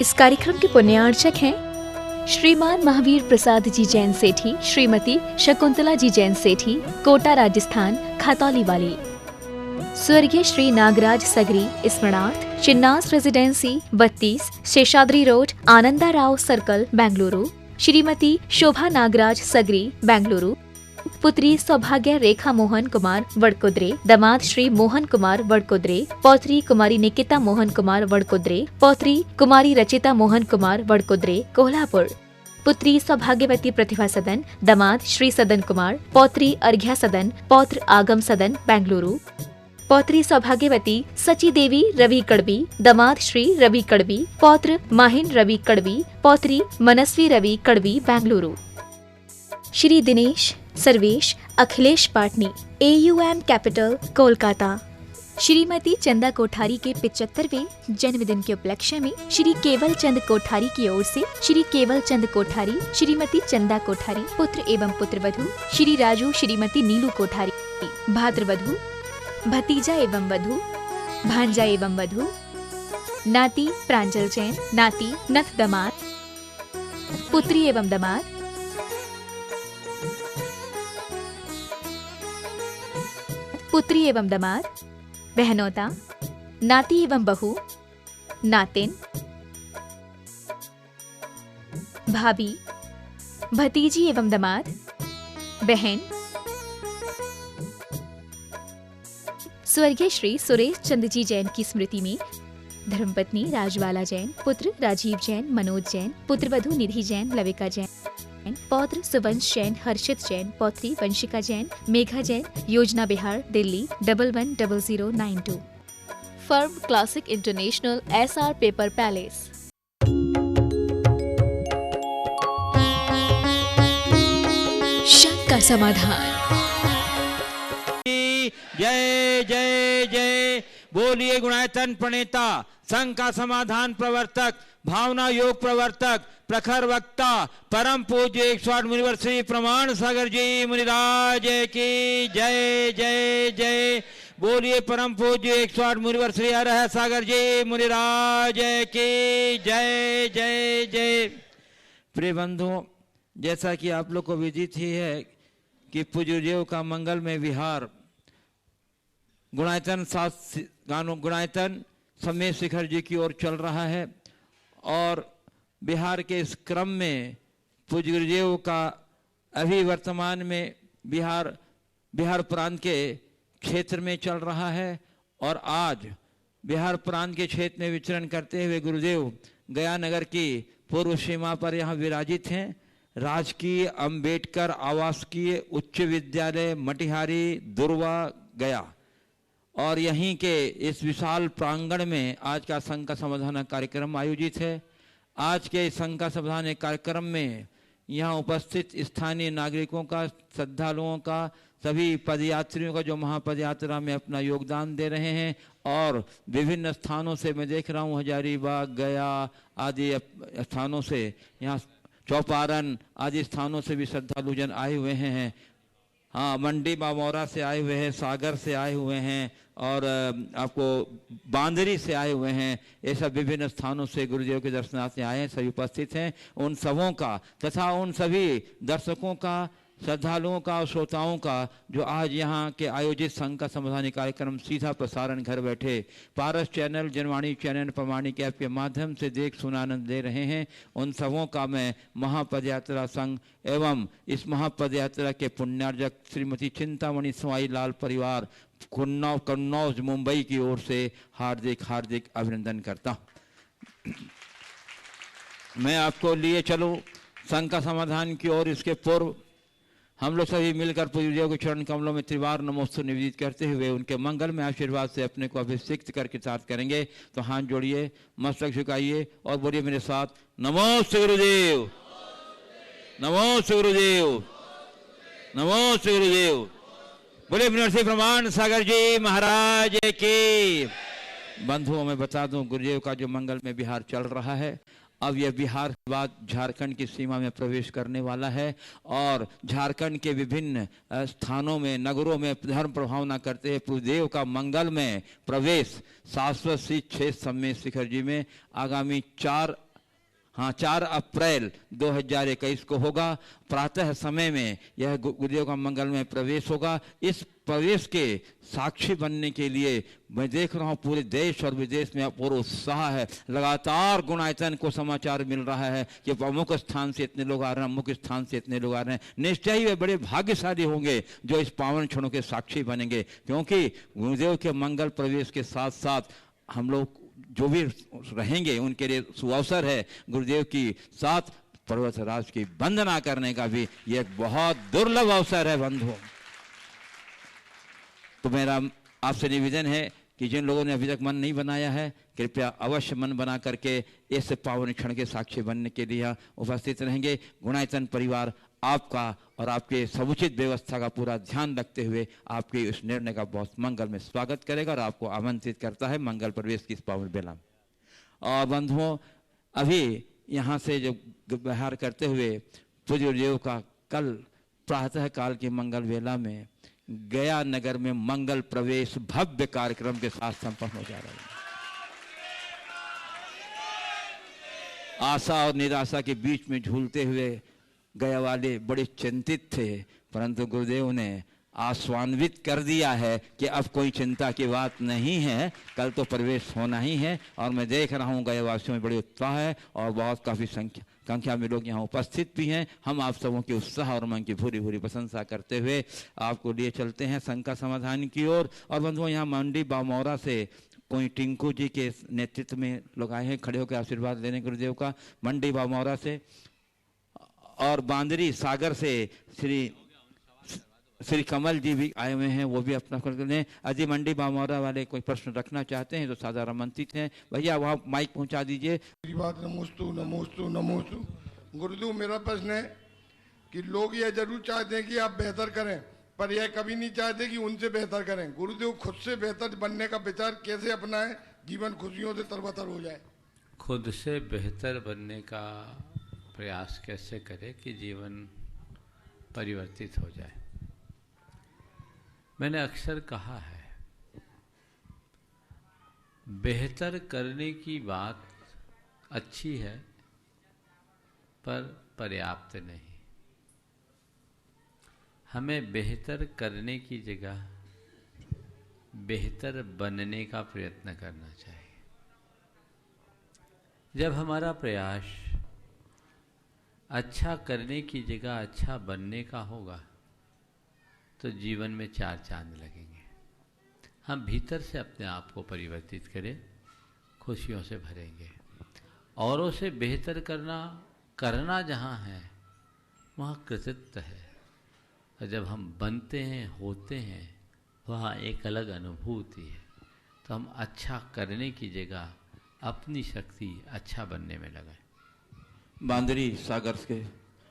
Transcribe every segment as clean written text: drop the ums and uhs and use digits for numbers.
इस कार्यक्रम के पुण्यार्चक हैं श्रीमान महावीर प्रसाद जी जैन सेठी, श्रीमती शकुंतला जी जैन सेठी, कोटा राजस्थान, खतौली वाली। स्वर्गीय श्री नागराज सगरी स्मरणार्थ, Chinnas residency 32, Seshadri road, Ananda Rao circle, Bengaluru. Shrimati Shobha Nagaraj Sagari, Bengaluru. पुत्री सौभाग्य रेखा मोहन कुमार वडकुद्रे, दामाद श्री मोहन कुमार वडकुद्रे, पौत्री कुमारी निकिता मोहन कुमार वडकुद्रे, पौत्री कुमारी रचिता मोहन कुमार वडकुद्रे, कोल्हापुर। पुत्री सौभाग्यवती प्रतिभा सदन, दामाद श्री सदन कुमार, पौत्री अर्घ्या सदन, पौत्र आगम सदन, बेंगलुरु। पौत्री सौभाग्यवती सची देवी रवि कड़बी, दामाद श्री रवि कड़बी, पौत्र माहिन रवि कड़बी, पौत्री मनस्वी रवि कड़बी, बेंगलुरु। Shri Dinesh Sarvesh Akhilesh Patni, AUM capital, Kolkata. श्रीमती चंदा कोठारी के 75वें जन्मदिन के उपलक्ष्य में श्री केवल चंद कोठारी की ओर से श्री केवल चंद कोठारी, श्रीमती चंदा कोठारी, पुत्र एवं पुत्रवधू श्री राजू श्रीमती नीलू कोठारी, भाद्रवधू भतीजा एवं वधू, भांजा एवं वधू, नाती प्रांजल जैन, नाती नथ दामाद, पुत्री एवं दामाद, पुत्री एवं दामाद, बहनोता, नाती एवं बहू, नातिन, भाभी, भतीजी एवं दामाद, बहन। स्वर्गीय श्री सुरेश चंद जी जैन की स्मृति में धर्मपत्नी राजबाला जैन, पुत्र राजीव जैन, मनोज जैन, पुत्रवधू निधि जैन, लविका जैन, पौत्र सुवंश जैन, हर्षित जैन, पौत्री वंशिका जैन, मेघा जैन, योजना Bihar, Delhi 110092। Firm classic international, SR paper palace. शक का समाधान। जय जय जय बोलिए गुणायतन प्रणेता, संघ का समाधान प्रवर्तक, भावना योग प्रवर्तक, प्रखर वक्ता, परम पूज्य 108 मुनिवर श्री प्रमाण सागर जी मुनिराज की जय जय जय। बोलिए परम पूज्य 108 मुनिवर श्री हरह सागर जी मुनिराज की जय जय जय। प्रिय बंधुओं, जैसा कि आप लोग को विदित ही है कि पूज्य देव का मंगल में विहार गुणायतन गुणायतन समय शिखर जी की ओर चल रहा है और बिहार के इस क्रम में पूज्य गुरुदेव का अभी वर्तमान में बिहार प्रांत के क्षेत्र में चल रहा है और आज बिहार प्रांत के क्षेत्र में विचरण करते हुए गुरुदेव गया नगर की पूर्व सीमा पर यहाँ विराजित हैं। राजकीय अंबेडकर आवासीय उच्च विद्यालय मटिहारी दुर्वा गया और यहीं के इस विशाल प्रांगण में आज का संघ का समाधान कार्यक्रम आयोजित है। आज के संघ का समाधान कार्यक्रम में यहाँ उपस्थित स्थानीय नागरिकों का, श्रद्धालुओं का, सभी पदयात्रियों का जो महापद यात्रा में अपना योगदान दे रहे हैं और विभिन्न स्थानों से मैं देख रहा हूँ, हजारीबाग, गया आदि स्थानों से, यहाँ चौपारण आदि स्थानों से भी श्रद्धालु जन आए हुए हैं। हाँ, मंडी बामौरा से आए हुए हैं, सागर से आए हुए हैं और आपको बांदरी से आए हुए हैं। ये सब विभिन्न स्थानों से गुरुदेव के दर्शनार्थी आए हैं, सभी उपस्थित हैं। उन सबों का तथा उन सभी दर्शकों का, श्रद्धालुओं का और श्रोताओं का जो आज यहाँ के आयोजित संघ का समाधान कार्यक्रम सीधा प्रसारण घर बैठे पारस चैनल, जनवाणी चैनल, प्रमाणिक ऐप के माध्यम से देख सुन आनंद ले रहे हैं, उन सबों का मैं महापदयात्रा संघ एवं इस महापदयात्रा के पुण्यार्जक श्रीमती चिंतामणि स्वाई लाल परिवार कन्नौज मुंबई की ओर से हार्दिक हार्दिक अभिनंदन करता हूँ। मैं आपको लिए चलूँ संघ का समाधान की ओर। इसके पूर्व हम लोग सभी मिलकर पूज्य देव के चरण कमलों में त्रिवार नमोस्तु निवेदित करते हुए उनके मंगल में आशीर्वाद से अपने को अभिषिक्त करके साथ करेंगे। तो हाथ जोड़िए, मस्तक झुकाइए और बोलिए मेरे साथ, नमोस्तु गुरुदेव, नमोस्तु गुरुदेव, नमोस्तु गुरुदेव। बोले श्री प्रमाण सागर जी महाराज की। बंधुओं, मैं बता दूं, गुरुदेव का जो मंगल में विहार चल रहा है, अब यह बिहार के बाद झारखंड की सीमा में प्रवेश करने वाला है और झारखंड के विभिन्न स्थानों में, नगरों में धर्म प्रभावना करते हुए गुरुदेव का मंगल में प्रवेश शाश्वत श्री 6 समय शिखर जी में आगामी 4 हाँ, 4 अप्रैल 2021 को होगा। प्रातः समय में यह गुरुदेव का मंगलमय प्रवेश होगा। इस प्रवेश के साक्षी बनने के लिए मैं देख रहा हूँ पूरे देश और विदेश में पूरा उत्साह है। लगातार गुणायतन को समाचार मिल रहा है कि अमुक स्थान से इतने लोग आ रहे हैं, अमुक स्थान से इतने लोग आ रहे हैं। निश्चय ही वे बड़े भाग्यशाली होंगे जो इस पावन क्षणों के साक्षी बनेंगे, क्योंकि गुरुदेव के मंगल प्रवेश के साथ साथ हम लोग जो भी रहेंगे उनके लिए सुअवसर है गुरुदेव की साथ पर्वतराज की वंदना करने का भी ये एक बहुत दुर्लभ अवसर है बंधुओं। तो मेरा आपसे निवेदन है कि जिन लोगों ने अभी तक मन नहीं बनाया है, कृपया अवश्य मन बना करके इस पावन क्षण के साक्षी बनने के लिए उपस्थित रहेंगे। गुणायतन परिवार आपका और आपके समुचित व्यवस्था का पूरा ध्यान रखते हुए आपके इस निर्णय का बहुत मंगल में स्वागत करेगा और आपको आमंत्रित करता है मंगल प्रवेश की इस पावन बेला में। और बंधुओं, अभी यहाँ से जो व्यवहार करते हुए पूज्य गुरुदेव का कल प्रातः काल की मंगल बेला में गया नगर में मंगल प्रवेश भव्य कार्यक्रम के साथ संपन्न हो जा रहा है। आशा और निराशा के बीच में झूलते हुए गया वाले बड़े चिंतित थे, परंतु गुरुदेव ने आश्वान्वित कर दिया है कि अब कोई चिंता की बात नहीं है, कल तो प्रवेश होना ही है। और मैं देख रहा हूँ गया वासियों में बड़ी उत्साह है और बहुत काफ़ी संख्या में लोग यहाँ उपस्थित भी हैं। हम आप सबों के उत्साह और मन की भूरी भूरी प्रशंसा करते हुए आपको लिए चलते हैं शंका समाधान की ओर। और बंधुओं, यहाँ मंडी बामौरा से कोई टिंकू जी के नेतृत्व में लोग आए हैं खड़े होकर आशीर्वाद लेने गुरुदेव का, मंडी बामौरा से। और बांदरी सागर से श्री कमल जी भी आए हुए हैं, वो भी अपना कर लें। अजी मंडी बामौरा वाले कोई प्रश्न रखना चाहते हैं तो साधारण आमंत्रित हैं। भैया वहाँ माइक पहुँचा दीजिए। बात नमोस्तु नमोस्तु नमोस्तु। गुरुदेव, मेरा प्रश्न है कि लोग यह जरूर चाहते हैं कि आप बेहतर करें, पर यह कभी नहीं चाहते कि उनसे बेहतर करें। गुरुदेव, खुद से बेहतर बनने का विचार कैसे अपनाएं, जीवन खुशियों से तरबतर हो जाए? खुद से बेहतर बनने का प्रयास कैसे करें कि जीवन परिवर्तित हो जाए। मैंने अक्सर कहा है, बेहतर करने की बात अच्छी है पर पर्याप्त नहीं। हमें बेहतर करने की जगह बेहतर बनने का प्रयत्न करना चाहिए। जब हमारा प्रयास अच्छा करने की जगह अच्छा बनने का होगा तो जीवन में 4 चांद लगेंगे। हम भीतर से अपने आप को परिवर्तित करें, खुशियों से भरेंगे। औरों से बेहतर करना जहाँ है वहाँ कृतित्व है, और जब हम बनते हैं, होते हैं, वहाँ एक अलग अनुभूति है। तो हम अच्छा करने की जगह अपनी शक्ति अच्छा बनने में लगाएं। बांदरी सागर के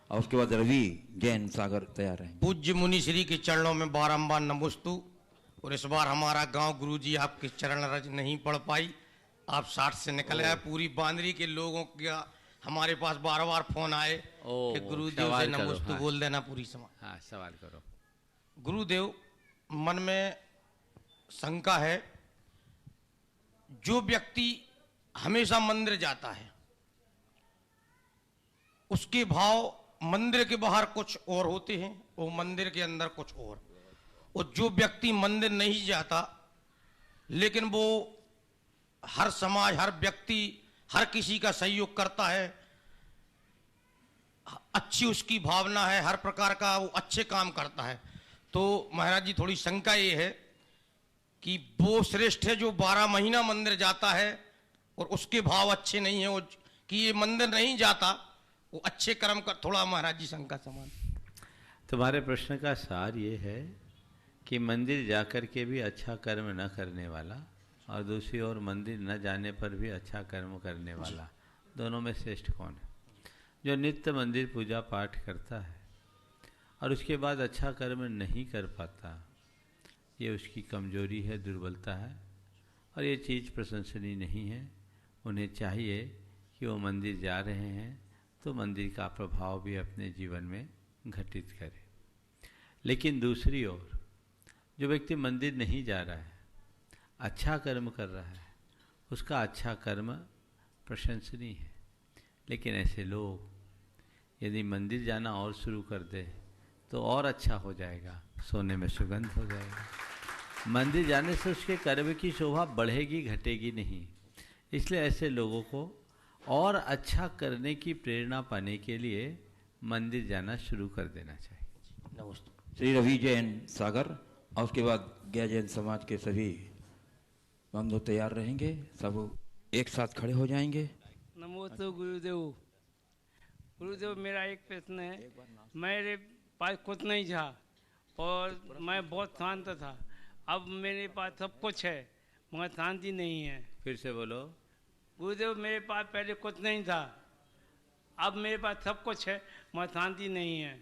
और उसके बाद रवि जैन सागर तैयार हैं। पूज्य मुनि श्री के चरणों में बारंबार नमोस्तु। और इस बार हमारा गांव गुरुजी आपके चरण रज नहीं पढ़ पाई, आप 60 से निकल आए। पूरी बांदरी के लोगों का हमारे पास बार बार फोन आए कि गुरुदेव से नमोस्तु बोल देना पूरी समाज। हाँ, सवाल करो। गुरुदेव, मन में शंका है, जो व्यक्ति हमेशा मंदिर जाता है उसके भाव मंदिर के बाहर कुछ और होते हैं और मंदिर के अंदर कुछ और जो व्यक्ति मंदिर नहीं जाता लेकिन वो हर समाज, हर व्यक्ति, हर किसी का सहयोग करता है, अच्छी उसकी भावना है, हर प्रकार का वो अच्छे काम करता है, तो महाराज जी थोड़ी शंका ये है कि वो श्रेष्ठ है जो 12 महीना मंदिर जाता है और उसके भाव अच्छे नहीं है, वो कि ये मंदिर नहीं जाता वो अच्छे कर्म कर। थोड़ा महाराज जी शंका समान। तुम्हारे प्रश्न का सार ये है कि मंदिर जाकर के भी अच्छा कर्म न करने वाला और दूसरी ओर मंदिर न जाने पर भी अच्छा कर्म करने वाला, दोनों में श्रेष्ठ कौन है? जो नित्य मंदिर पूजा पाठ करता है और उसके बाद अच्छा कर्म नहीं कर पाता, ये उसकी कमजोरी है, दुर्बलता है, और ये चीज़ प्रशंसनीय नहीं है। उन्हें चाहिए कि वो मंदिर जा रहे हैं तो मंदिर का प्रभाव भी अपने जीवन में घटित करे। लेकिन दूसरी ओर जो व्यक्ति मंदिर नहीं जा रहा है, अच्छा कर्म कर रहा है, उसका अच्छा कर्म प्रशंसनीय है, लेकिन ऐसे लोग यदि मंदिर जाना और शुरू कर दे तो और अच्छा हो जाएगा, सोने में सुगंध हो जाएगा। मंदिर जाने से उसके कर्म की शोभा बढ़ेगी घटेगी नहीं। इसलिए ऐसे लोगों को और अच्छा करने की प्रेरणा पाने के लिए मंदिर जाना शुरू कर देना चाहिए। नमस्ते। श्री रवि जैन सागर और उसके बाद गया जैन समाज के सभी हम लोग तैयार रहेंगे, सब एक साथ खड़े हो जाएंगे। नमोस्तु गुरुदेव। गुरुदेव, मेरा एक प्रश्न है। मेरे पास कुछ नहीं था और मैं बहुत शांत था। अब मेरे पास सब कुछ है मगर शांति नहीं है। फिर से बोलो। गुरुदेव, मेरे पास पहले कुछ नहीं था, अब मेरे पास सब कुछ है मगर शांति नहीं है।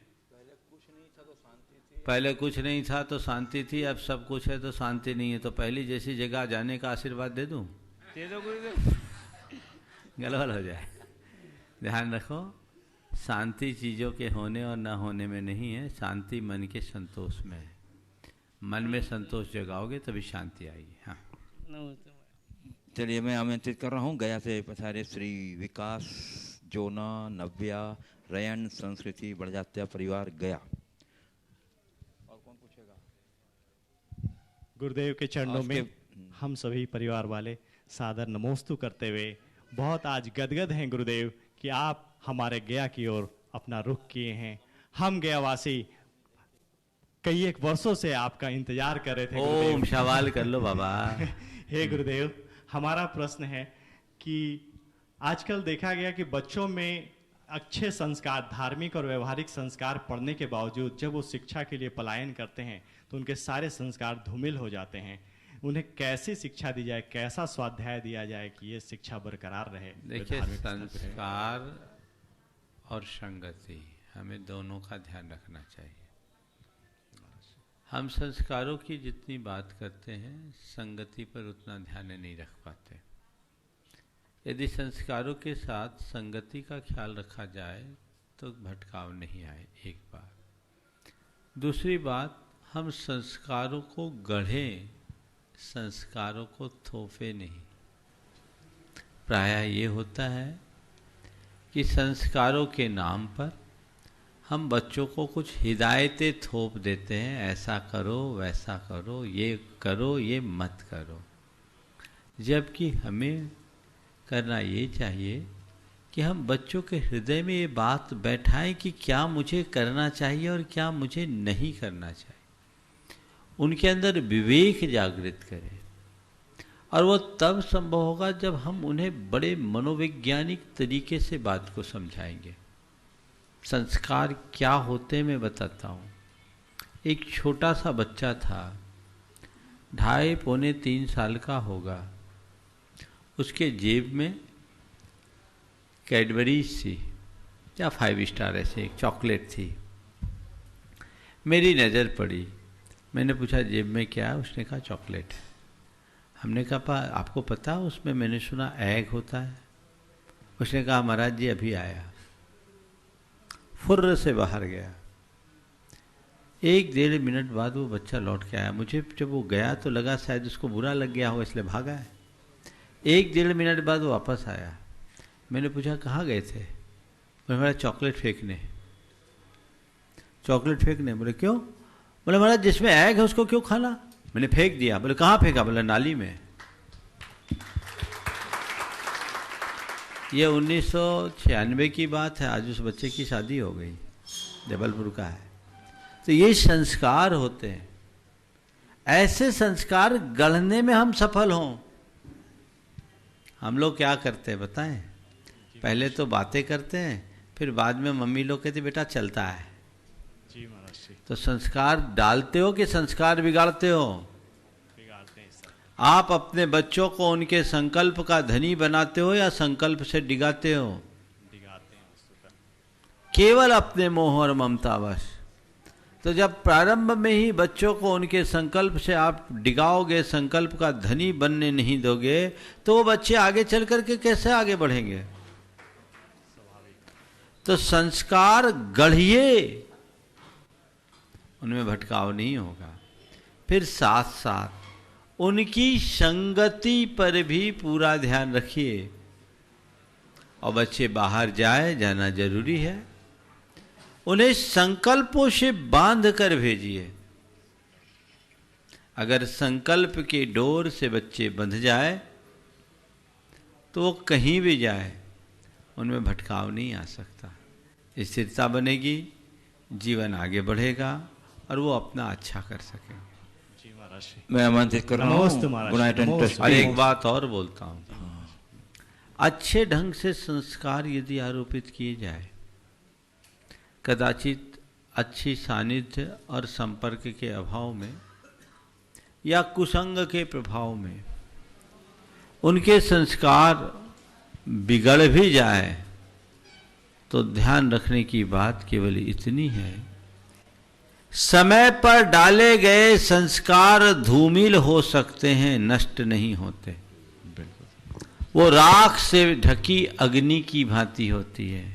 पहले कुछ नहीं था तो शांति थी, अब सब कुछ है तो शांति नहीं है। तो पहली जैसी जगह जाने का आशीर्वाद दे दूं? दे दो गुरुदेव। गलबल हो जाए। ध्यान रखो, शांति चीज़ों के होने और न होने में नहीं है, शांति मन के संतोष में है। मन में संतोष जगाओगे तभी शांति आएगी। हाँ, चलिए, मैं आमंत्रित कर रहा हूँ गया से पधारे श्री विकास, जोना, नव्या, रयन, संस्कृति, बड़जात्या परिवार गया। और कौन पूछेगा? गुरुदेव के चरणों में हम सभी परिवार वाले सादर नमोस्तु करते हुए बहुत आज गदगद हैं गुरुदेव कि आप हमारे गया की ओर अपना रुख किए हैं। हम गयावासी कई एक वर्षों से आपका इंतजार कर रहे थे गुरुदेव। ओम सवाल कर लो बाबा। हे गुरुदेव, हमारा प्रश्न है कि आजकल देखा गया कि बच्चों में अच्छे संस्कार, धार्मिक और व्यवहारिक संस्कार पढ़ने के बावजूद जब वो शिक्षा के लिए पलायन करते हैं तो उनके सारे संस्कार धूमिल हो जाते हैं। उन्हें कैसी शिक्षा दी जाए, कैसा स्वाध्याय दिया जाए कि ये शिक्षा बरकरार रहे? देखिए, संस्कार और संगति, हमें दोनों का ध्यान रखना चाहिए। हम संस्कारों की जितनी बात करते हैं, संगति पर उतना ध्यान नहीं रख पाते। यदि संस्कारों के साथ संगति का ख्याल रखा जाए तो भटकाव नहीं आए, एक बात। दूसरी बात, हम संस्कारों को गढ़ें, संस्कारों को थोपे नहीं। प्रायः ये होता है कि संस्कारों के नाम पर हम बच्चों को कुछ हिदायतें थोप देते हैं, ऐसा करो वैसा करो, ये मत करो। जबकि हमें करना ये चाहिए कि हम बच्चों के हृदय में ये बात बैठाएं कि क्या मुझे करना चाहिए और क्या मुझे नहीं करना चाहिए। उनके अंदर विवेक जागृत करें, और वो तब संभव होगा जब हम उन्हें बड़े मनोवैज्ञानिक तरीके से बात को समझाएंगे। संस्कार क्या होते मैं बताता हूँ। एक छोटा सा बच्चा था, 2.5-3 साल का होगा। उसके जेब में कैडबरीज थी या 5 स्टार ऐसे एक चॉकलेट थी। मेरी नज़र पड़ी, मैंने पूछा जेब में क्या है? उसने कहा चॉकलेट है। हमने कहा आपको पता है उसमें मैंने सुना एग होता है? उसने कहा महाराज जी अभी आया। फुर्र से बाहर गया। 1-1.5 मिनट बाद वो बच्चा लौट के आया। मुझे जब वो गया तो लगा शायद उसको बुरा लग गया हो इसलिए भागा है। 1-1.5 मिनट बाद वो वापस आया। मैंने पूछा कहाँ गए थे? बोले मेरा चॉकलेट फेंकने। चॉकलेट फेंकने? बोले क्यों? बोले महाराज जिसमें एग है उसको क्यों खाना? मैंने फेंक दिया। बोले कहाँ फेंका? बोले नाली में। ये 1996 की बात है। आज उस बच्चे की शादी हो गई, जबलपुर का है। तो ये संस्कार होते हैं। ऐसे संस्कार गढ़ने में हम सफल हों। हम लोग क्या करते हैं बताएं? पहले तो बातें करते हैं, फिर बाद में मम्मी लोग कहते बेटा चलता है। जी महाराज जी। तो संस्कार डालते हो कि संस्कार बिगाड़ते हो? बिगाड़ते हैं सर। आप अपने बच्चों को उनके संकल्प का धनी बनाते हो या संकल्प से डिगाते हो? बिगाड़ते हैं वस्तुतः। केवल अपने मोह और ममतावश। तो जब प्रारंभ में ही बच्चों को उनके संकल्प से आप डिगाओगे, संकल्प का धनी बनने नहीं दोगे, तो वो बच्चे आगे चल करके कैसे आगे बढ़ेंगे? तो संस्कार गढ़िए, उनमें भटकाव नहीं होगा। फिर साथ साथ उनकी संगति पर भी पूरा ध्यान रखिए। और बच्चे बाहर जाना जरूरी है, उन्हें संकल्पों से बांध कर भेजिए। अगर संकल्प के डोर से बच्चे बंध जाए तो वो कहीं भी जाए उनमें भटकाव नहीं आ सकता, स्थिरता बनेगी, जीवन आगे बढ़ेगा और वो अपना अच्छा कर सकेंगे। मैं आमंत्रित कर रहा हूँ। और एक बात और बोलता हूँ, अच्छे ढंग से संस्कार यदि आरोपित किए जाए, कदाचित अच्छी सानिध्य और संपर्क के अभाव में या कुसंग के प्रभाव में उनके संस्कार बिगड़ भी जाए, तो ध्यान रखने की बात केवल इतनी है, समय पर डाले गए संस्कार धूमिल हो सकते हैं, नष्ट नहीं होते। वो राख से ढकी अग्नि की भांति होती है,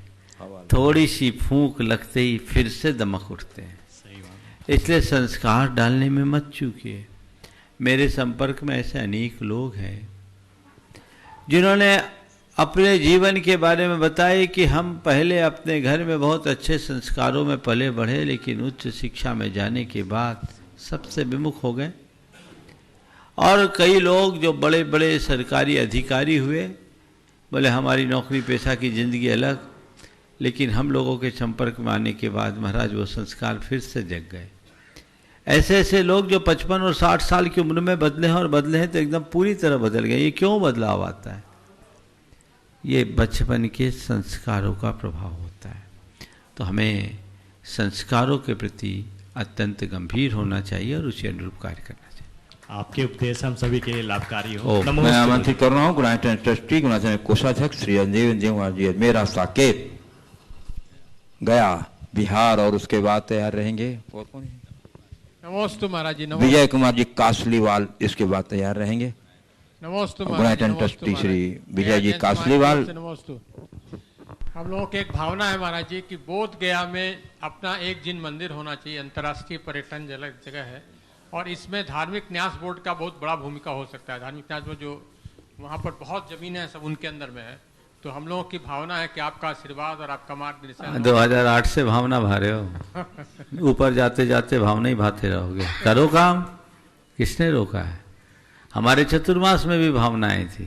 थोड़ी सी फूंक लगते ही फिर से दमक उठते हैं। इसलिए संस्कार डालने में मत चूकिए। मेरे संपर्क में ऐसे अनेक लोग हैं जिन्होंने अपने जीवन के बारे में बताए कि हम पहले अपने घर में बहुत अच्छे संस्कारों में पले बढ़े, लेकिन उच्च शिक्षा में जाने के बाद सबसे विमुख हो गए। और कई लोग जो बड़े बड़े सरकारी अधिकारी हुए, बोले हमारी नौकरी पेशा की ज़िंदगी अलग, लेकिन हम लोगों के संपर्क में आने के बाद महाराज वो संस्कार फिर से जग गए। ऐसे ऐसे लोग जो 55 और 60 साल की उम्र में बदले हैं, और बदले हैं तो एकदम पूरी तरह बदल गए। ये क्यों बदलाव आता है? ये बचपन के संस्कारों का प्रभाव होता है। तो हमें संस्कारों के प्रति अत्यंत गंभीर होना चाहिए और उसी अनुरूप कार्य करना चाहिए। आपके उपदेश हम सभी के लिए लाभकारी हो। मैं आमंत्रित कर रहा हूँ गुणायतन ट्रस्टी गुणायतन कोषाध्यक्ष श्री अंजय जी मेरा साकेत गया बिहार, और उसके बाद तैयार रहेंगे और कौन है? नमोस्तु महाराज जी। विजय कुमार जी कासलीवाल इसके बाद तैयार रहेंगे। नमोस्तु गुणायतन ट्रस्टी श्री विजय जी कासलीवाल। नमोस्तु। हम लोगों की एक भावना है महाराज जी कि बोध गया में अपना एक जिन मंदिर होना चाहिए, अंतर्राष्ट्रीय पर्यटन जगह है, और इसमें धार्मिक न्यास बोर्ड का बहुत बड़ा भूमिका हो सकता है। धार्मिक न्यास बोर्ड जो वहाँ पर बहुत जमीन है सब उनके अंदर में है, तो हम लोगों की भावना है कि आपका आशीर्वाद और आपका मार्गदर्शन। 2008 से भावना भा रहे हो, ऊपर जाते जाते भावना ही भाते रहोगे। करो काम, किसने रोका है? हमारे चतुर्मास में भी भावनाएं थी।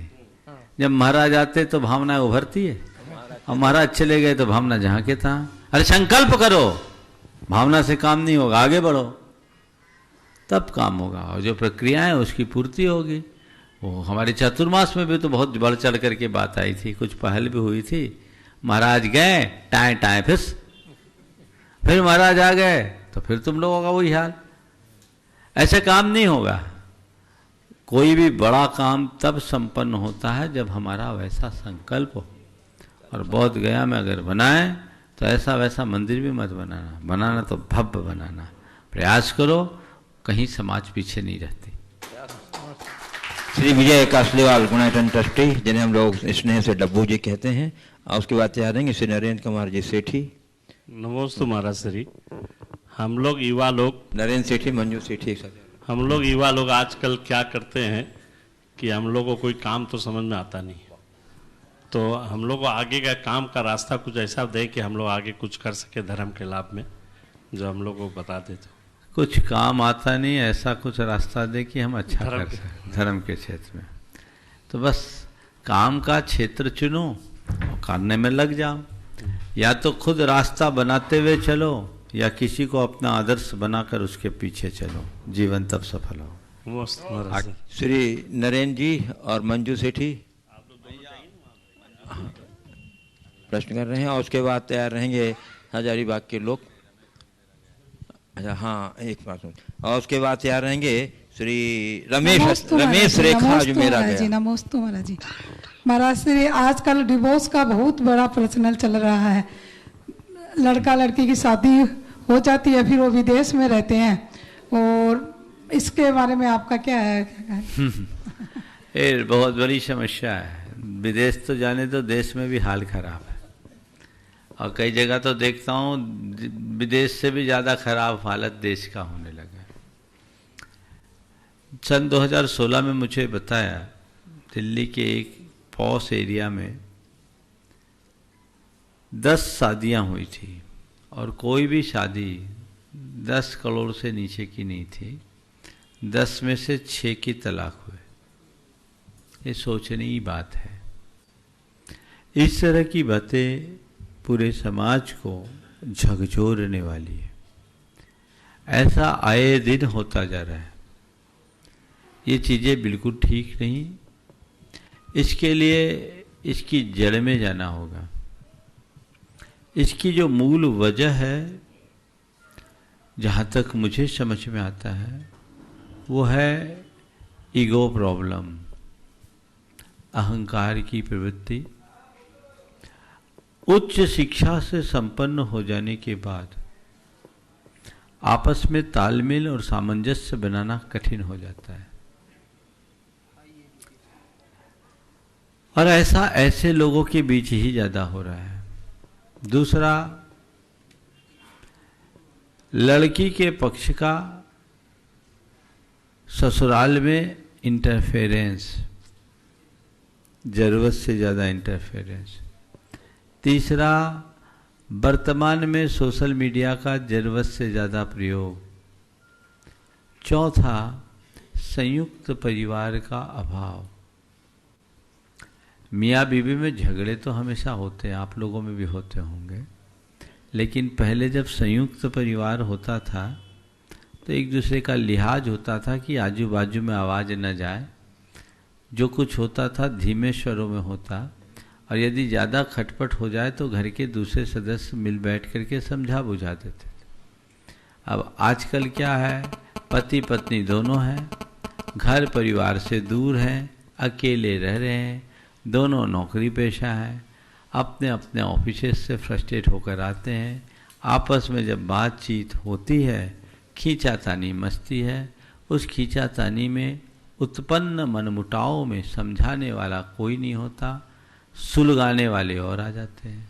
जब महाराज आते तो भावनाएं उभरती है, और महाराज चले गए तो भावना जहाँ के तहाँ। अरे संकल्प करो, भावना से काम नहीं होगा, आगे बढ़ो तब काम होगा, और जो प्रक्रिया है उसकी पूर्ति होगी। वो हमारे चतुर्मास में भी तो बहुत बढ़ चढ़ करके बात आई थी, कुछ पहल भी हुई थी। महाराज गए टाएं टाएं फिर महाराज आ गए तो फिर तुम लोगों का वही हाल। ऐसे काम नहीं होगा। कोई भी बड़ा काम तब संपन्न होता है जब हमारा वैसा संकल्प हो। और बोध गया में अगर बनाए तो ऐसा वैसा मंदिर भी मत बनाना, बनाना तो भव्य बनाना। प्रयास करो, कहीं समाज पीछे नहीं रहती। श्री विजय कासलीवाल गुणायतन ट्रस्टी, जिन्हें हम लोग स्नेह से डब्बू जी कहते हैं, और उसके बाद तैयार रहेंगे श्री नरेंद्र कुमार जी सेठी। नमोस्तु महाराज श्री। हम लोग युवा लोग, नरेंद्र सेठी मंजू सेठी एक साथ। हम लोग युवा लोग आजकल क्या करते हैं कि हम लोग को कोई काम तो समझ में आता नहीं, तो हम लोग को आगे का काम का रास्ता कुछ ऐसा दे कि हम लोग आगे कुछ कर सके धर्म के लाभ में, जो हम लोग को बता दे। तो कुछ काम आता नहीं, ऐसा कुछ रास्ता दे कि हम अच्छा कर सकें धर्म के क्षेत्र में। तो बस काम का क्षेत्र चुनो और करने में लग जाओ। या तो खुद रास्ता बनाते हुए चलो, या किसी को अपना आदर्श बनाकर उसके पीछे चलो, जीवन तब सफल हो। श्री नरेंद्र जी और मंजू सेठी प्रश्न कर रहे हैं, और उसके बाद तैयार रहेंगे हजारीबाग के लोग। अच्छा हाँ, एक बात और उसके बाद तैयार रहेंगे श्री रमेश रेखा जो मेरा गया। नमोस्तु महाराज जी। महाराज श्री आजकल डिवोर्स का बहुत बड़ा प्रचलन चल रहा है। लड़का लड़की की शादी हो जाती है, फिर वो विदेश में रहते हैं, और इसके बारे में आपका क्या है? ये बहुत बड़ी समस्या है। विदेश तो जाने तो देश में भी हाल खराब है, और कई जगह तो देखता हूँ विदेश से भी ज़्यादा खराब हालत देश का होने लगा है। सन 2016 में मुझे बताया दिल्ली के एक पॉश एरिया में 10 शादियां हुई थी और कोई भी शादी 10 करोड़ से नीचे की नहीं थी। 10 में से 6 की तलाक हुए। ये सोचने की बात है। इस तरह की बातें पूरे समाज को झकझोरने वाली है। ऐसा आए दिन होता जा रहा है। ये चीज़ें बिल्कुल ठीक नहीं। इसके लिए इसकी जड़ में जाना होगा। इसकी जो मूल वजह है, जहाँ तक मुझे समझ में आता है, वो है ईगो प्रॉब्लम, अहंकार की प्रवृत्ति। उच्च शिक्षा से संपन्न हो जाने के बाद आपस में तालमेल और सामंजस्य बनाना कठिन हो जाता है। और ऐसा ऐसे लोगों के बीच ही ज्यादा हो रहा है। दूसरा, लड़की के पक्ष का ससुराल में इंटरफेरेंस, जरूरत से ज़्यादा इंटरफेरेंस। तीसरा, वर्तमान में सोशल मीडिया का जरूरत से ज़्यादा प्रयोग। चौथा, संयुक्त परिवार का अभाव। मियाँ बीवी में झगड़े तो हमेशा होते हैं, आप लोगों में भी होते होंगे, लेकिन पहले जब संयुक्त परिवार होता था तो एक दूसरे का लिहाज होता था कि आजू बाजू में आवाज़ न जाए। जो कुछ होता था धीमे स्वरों में होता, और यदि ज़्यादा खटपट हो जाए तो घर के दूसरे सदस्य मिल बैठ करके समझा बुझा देते थे। अब आजकल क्या है, पति पत्नी दोनों हैं, घर परिवार से दूर हैं, अकेले रह रहे हैं, दोनों नौकरी पेशा हैं, अपने अपने ऑफिस से फ्रस्ट्रेट होकर आते हैं। आपस में जब बातचीत होती है, खींचातानी मस्ती है। उस खींचातानी में उत्पन्न मनमुटाव में समझाने वाला कोई नहीं होता, सुलगाने वाले और आ जाते हैं।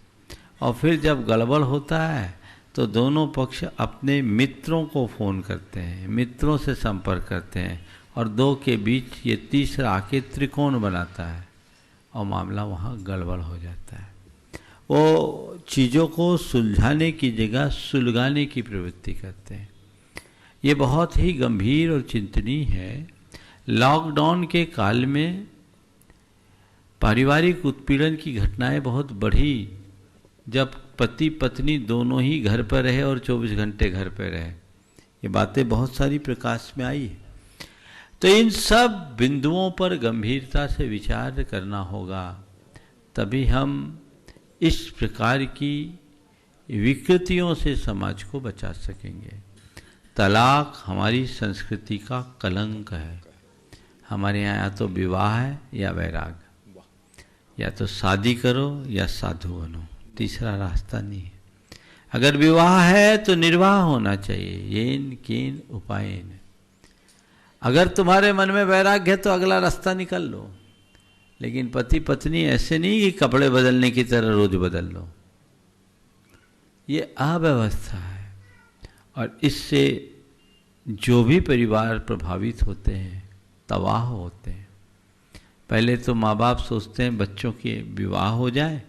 और फिर जब गड़बड़ होता है तो दोनों पक्ष अपने मित्रों को फ़ोन करते हैं, मित्रों से संपर्क करते हैं, और दो के बीच ये तीसरा आके त्रिकोण बनाता है और मामला वहाँ गड़बड़ हो जाता है। वो चीज़ों को सुलझाने की जगह सुलगाने की प्रवृत्ति करते हैं। ये बहुत ही गंभीर और चिंतनीय है। लॉकडाउन के काल में पारिवारिक उत्पीड़न की घटनाएं बहुत बढ़ी, जब पति पत्नी दोनों ही घर पर रहे और 24 घंटे घर पर रहे। ये बातें बहुत सारी प्रकाश में आई है। तो इन सब बिंदुओं पर गंभीरता से विचार करना होगा, तभी हम इस प्रकार की विकृतियों से समाज को बचा सकेंगे। तलाक हमारी संस्कृति का कलंक है। हमारे यहाँ या तो विवाह है या वैराग, या तो शादी करो या साधु बनो, तीसरा रास्ता नहीं है। अगर विवाह है तो निर्वाह होना चाहिए, येन केन उपायन। अगर तुम्हारे मन में वैराग्य है तो अगला रास्ता निकल लो, लेकिन पति पत्नी ऐसे नहीं कि कपड़े बदलने की तरह रोज बदल लो। ये अव्यवस्था है, और इससे जो भी परिवार प्रभावित होते हैं, तबाह होते हैं। पहले तो माँ बाप सोचते हैं बच्चों के विवाह हो जाए,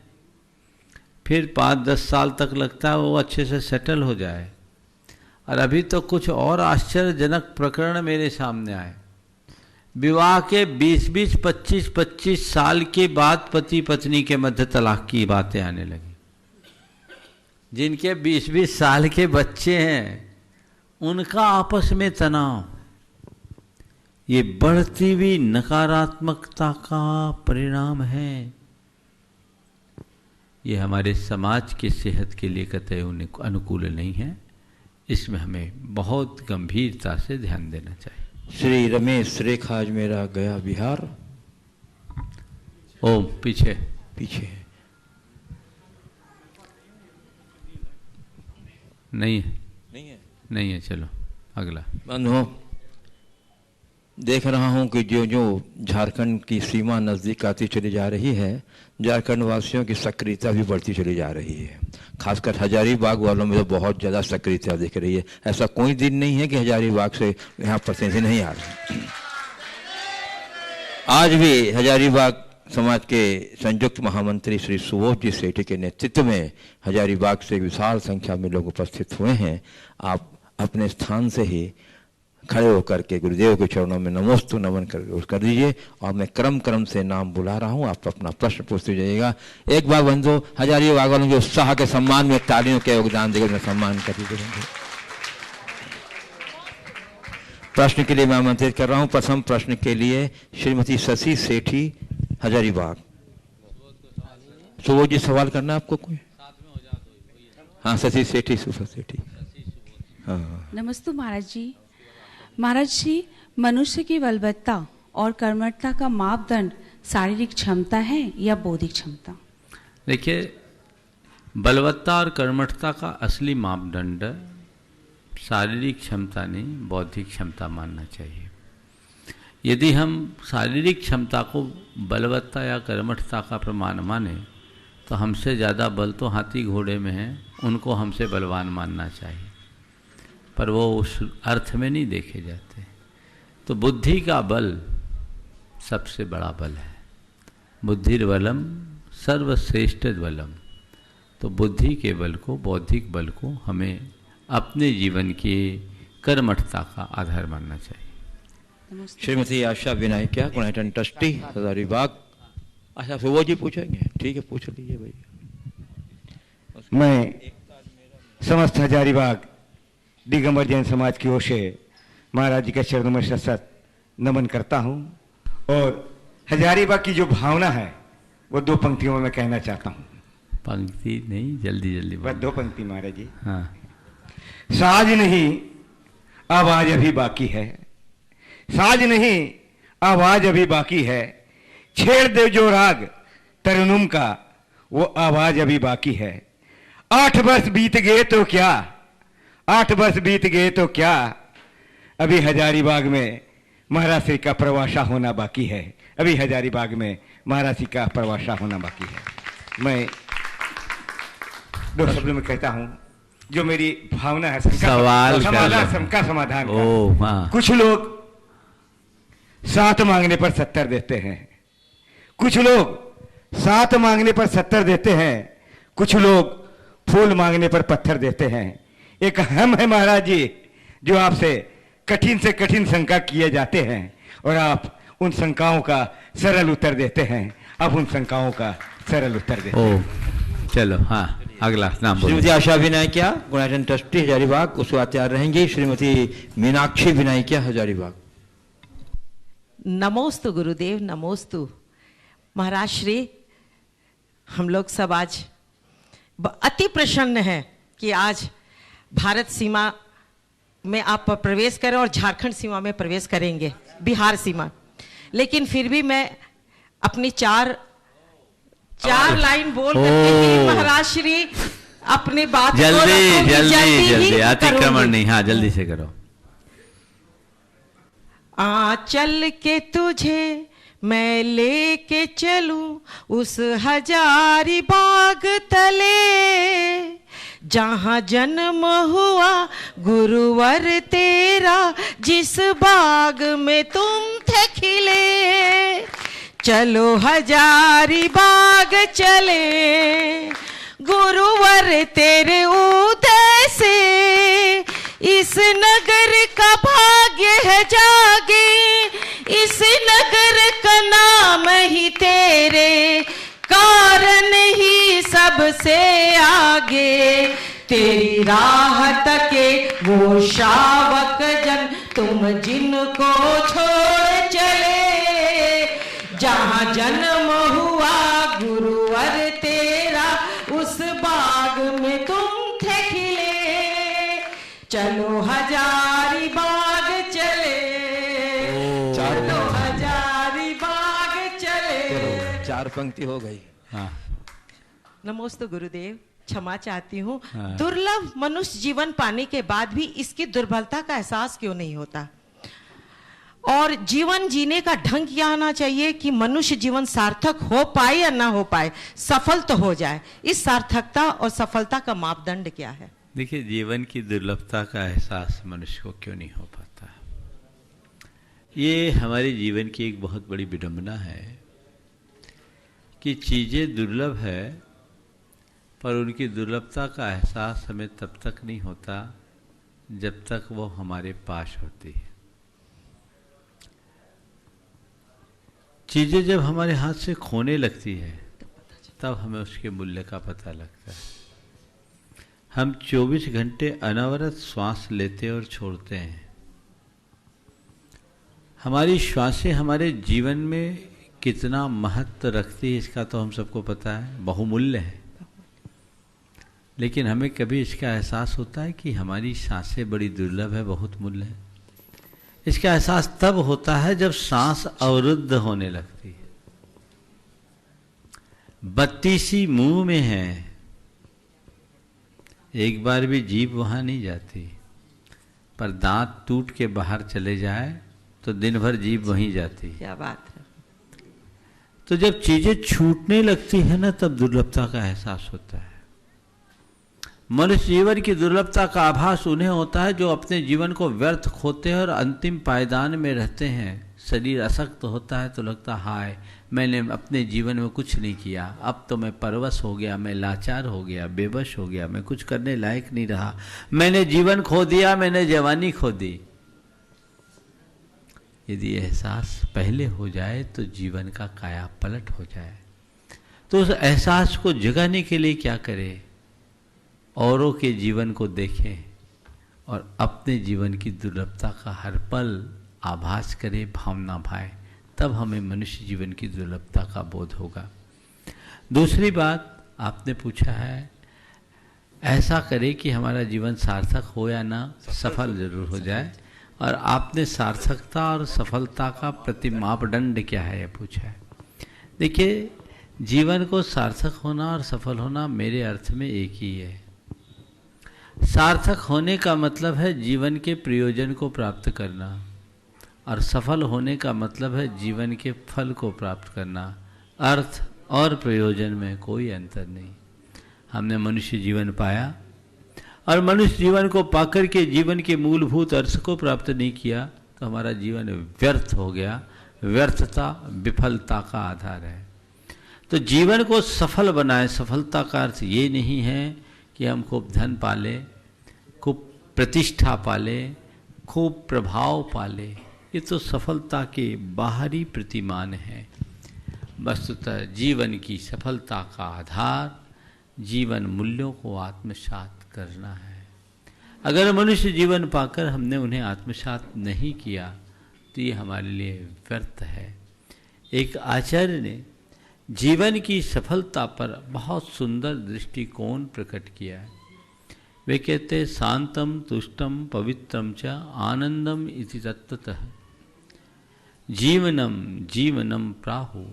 फिर 5-10 साल तक लगता है वो अच्छे से सेटल हो जाए। और अभी तो कुछ और आश्चर्यजनक प्रकरण मेरे सामने आए। विवाह के 20-20, 25-25 साल के बाद पति पत्नी के मध्य तलाक की बातें आने लगी। जिनके 20-20 साल के बच्चे हैं, उनका आपस में तनाव, ये बढ़ती हुई नकारात्मकता का परिणाम है। ये हमारे समाज की सेहत के लिए कतई अनुकूल नहीं है। इसमें हमें बहुत गंभीरता से ध्यान देना चाहिए। श्री रमेश रेखा आज मेरा गया बिहार। ओम पीछे पीछे नहीं है, नहीं है, नहीं है। चलो अगला। बंधुओं, देख रहा हूं कि जो जो झारखंड की सीमा नज़दीक आती चली जा रही है, झारखंड वासियों की सक्रियता भी बढ़ती चली जा रही है। खासकर हजारीबाग वालों में तो बहुत ज़्यादा सक्रियता दिख रही है। ऐसा कोई दिन नहीं है कि हजारीबाग से यहाँ प्रतिनिधि नहीं आ रहे। आज भी हजारीबाग समाज के संयुक्त महामंत्री श्री सुबोध जी सेठी के नेतृत्व में हजारीबाग से विशाल संख्या में लोग उपस्थित हुए हैं। आप अपने स्थान से ही खड़े होकर के गुरुदेव के चरणों में नमोस्तु नमन कर दीजिए और मैं क्रम से नाम बुला रहा हूं, आप अपना प्रश्न पूछते जाइएगा। एक बार बंधु हजारीबाग वालों के उत्साह के सम्मान में तालियों के योगदान देकर मैं सम्मान कर दीजिए। प्रश्न के लिए मैं आमंत्रित कर रहा हूं। प्रथम प्रश्न के लिए श्रीमती शशि सेठी हजारीबाग। सुबोध जी सवाल करना आपको कोई? हाँ शशि सेठी, सुबोध सेठी। हाँ नमस्ते महाराज जी। महाराज जी, मनुष्य की बलवत्ता और कर्मठता का मापदंड शारीरिक क्षमता है या बौद्धिक क्षमता? देखिए, बलवत्ता और कर्मठता का असली मापदंड शारीरिक क्षमता नहीं, बौद्धिक क्षमता मानना चाहिए। यदि हम शारीरिक क्षमता को बलवत्ता या कर्मठता का प्रमाण माने तो हमसे ज़्यादा बल तो हाथी घोड़े में है, उनको हमसे बलवान मानना चाहिए, पर वो उस अर्थ में नहीं देखे जाते। तो बुद्धि का बल सबसे बड़ा बल है। बुद्धिर्बलम सर्वश्रेष्ठ बलम। तो बुद्धि के बल को, बौद्धिक बल को हमें अपने जीवन की कर्मठता का आधार मानना चाहिए। श्रीमती आशा विनायकिया, गुणायतन ट्रस्टी हजारीबाग। आशा सुबोध जी पूछेंगे? ठीक है, पूछ लीजिए भैया। मैं समस्त हजारीबाग दिगंबर जैन समाज की ओर से महाराज जी के चरणों में सशत नमन करता हूँ और हजारीबाग की जो भावना है वो 2 पंक्तियों में मैं कहना चाहता हूँ। पंक्ति नहीं, जल्दी जल्दी बस 2 पंक्ति महाराज जी। हाँ। साज नहीं आवाज अभी बाकी है, साज नहीं आवाज अभी बाकी है, छेड़ दे जो राग तरनुम का वो आवाज अभी बाकी है। 8 वर्ष बीत गए तो क्या, 8 वर्ष बीत गए तो क्या, अभी हजारीबाग में महाराज श्री का प्रवासा होना बाकी है, अभी हजारीबाग में महाराज श्री का प्रवासा होना बाकी है। मैं 2 शब्दों में कहता हूं जो मेरी भावना है, सवाल का समाधान का। कुछ लोग 7 मांगने पर 70 देते हैं, कुछ लोग 7 मांगने पर 70 देते हैं, कुछ लोग फूल मांगने पर पत्थर देते हैं। एक हम है महाराज जी जो आपसे कठिन से कठिन शंका किए जाते हैं और आप उन शंकाओं का सरल उत्तर देते हैं। आप उन शंकाओं का सरल उत्तर देते हैं। चलो हाँ, अगला नाम बोलो। श्रीमती आशा विनायकिया, गुणायतन ट्रस्टी हजारीबाग, उसके बाद तैयार रहेंगी श्रीमती मीनाक्षी विनायकिया हजारीबाग। नमोस्तु गुरुदेव, नमोस्तु महाराज श्री। हम लोग सब आज अति प्रसन्न है कि आज भारत सीमा में आप प्रवेश करें और झारखंड सीमा में प्रवेश करेंगे, बिहार सीमा। लेकिन फिर भी मैं अपनी चार लाइन बोल करके महाराज श्री अपनी बात जल्दी अतिक्रमण नहीं, हाँ जल्दी से करो। चल के तुझे मैं लेके चलूं उस हजारीबाग तले, जहां जन्म हुआ गुरुवर तेरा, जिस बाग में तुम थे खिले। चलो हजारीबाग चले गुरुवर तेरे उदय से, इस नगर का भाग्य है जागे, इस नगर का नाम ही तेरे कारण ही सबसे आगे। तेरी राह तके वो शावक जन तुम जिनको छोड़ चले, जहां जन्म हुआ गुरुवर तेरा, उस बाग में तुम थे खिले। चलो हजारीबाग चले, चलो हजारीबाग चले। 4 पंक्ति हो गई। हाँ। नमोस्तु गुरुदेव, क्षमा चाहती हूँ। दुर्लभ मनुष्य जीवन पाने के बाद भी इसकी दुर्बलता का एहसास क्यों नहीं होता? और जीवन जीने का ढंग क्या आना चाहिए कि मनुष्य जीवन सार्थक हो पाए या ना हो पाए, सफल तो हो जाए। इस सार्थकता और सफलता का मापदंड क्या है? देखिए, जीवन की दुर्लभता का एहसास मनुष्य को क्यों नहीं हो पाता, ये हमारे जीवन की एक बहुत बड़ी विडंबना है कि चीज़ें दुर्लभ है, पर उनकी दुर्लभता का एहसास हमें तब तक नहीं होता जब तक वो हमारे पास होती है। चीज़ें जब हमारे हाथ से खोने लगती है तब हमें उसके मूल्य का पता लगता है। हम 24 घंटे अनवरत श्वास लेते और छोड़ते हैं। हमारी श्वासें हमारे जीवन में कितना महत्व रखती है इसका तो हम सबको पता है, बहुमूल्य है। लेकिन हमें कभी इसका एहसास होता है कि हमारी सांसें बड़ी दुर्लभ है, बहुत मूल्य है। इसका एहसास तब होता है जब सांस अवरुद्ध होने लगती है। बत्ती सी मुंह में है, एक बार भी जीभ वहां नहीं जाती, पर दांत टूट के बाहर चले जाए तो दिन भर जीभ वहीं जाती। क्या बात है। तो जब चीजें छूटने लगती है ना, तब दुर्लभता का एहसास होता है। मनुष्य जीवन की दुर्लभता का आभास उन्हें होता है जो अपने जीवन को व्यर्थ खोते हैं और अंतिम पायदान में रहते हैं। शरीर अशक्त होता है तो लगता हाय मैंने अपने जीवन में कुछ नहीं किया, अब तो मैं परवश हो गया, मैं लाचार हो गया, बेबस हो गया, मैं कुछ करने लायक नहीं रहा, मैंने जीवन खो दिया, मैंने जवानी खो दी। यदि एहसास पहले हो जाए तो जीवन का काया पलट हो जाए। तो उस एहसास को जगाने के लिए क्या करें? औरों के जीवन को देखें और अपने जीवन की दुर्लभता का हर पल आभास करें, भावना भाए, तब हमें मनुष्य जीवन की दुर्लभता का बोध होगा। दूसरी बात आपने पूछा है, ऐसा करें कि हमारा जीवन सार्थक हो या ना, सफल जरूर हो जाए। और आपने सार्थकता और सफलता का प्रति मापदंड क्या है, यह पूछा है। देखिए, जीवन को सार्थक होना और सफल होना मेरे अर्थ में एक ही है। सार्थक होने का मतलब है जीवन के प्रयोजन को प्राप्त करना, और सफल होने का मतलब है जीवन के फल को प्राप्त करना। अर्थ और प्रयोजन में कोई अंतर नहीं। हमने मनुष्य जीवन पाया और मनुष्य जीवन को पाकर के जीवन के मूलभूत अर्थ को प्राप्त नहीं किया तो हमारा जीवन व्यर्थ हो गया। व्यर्थता विफलता का आधार है। तो जीवन को सफल बनाए। सफलता का अर्थ ये नहीं है कि हम खूब धन पाले, खूब प्रतिष्ठा पाले, खूब प्रभाव पाले। ये तो सफलता के बाहरी प्रतिमान है। वस्तुतः जीवन की सफलता का आधार जीवन मूल्यों को आत्मसात करना है। अगर मनुष्य जीवन पाकर हमने उन्हें आत्मसात नहीं किया तो ये हमारे लिए व्यर्थ है। एक आचार्य ने जीवन की सफलता पर बहुत सुंदर दृष्टिकोण प्रकट किया है। वे कहते शांतम तुष्टम पवित्रम च आनंदम इति तत्वतः जीवनम जीवनम प्राहु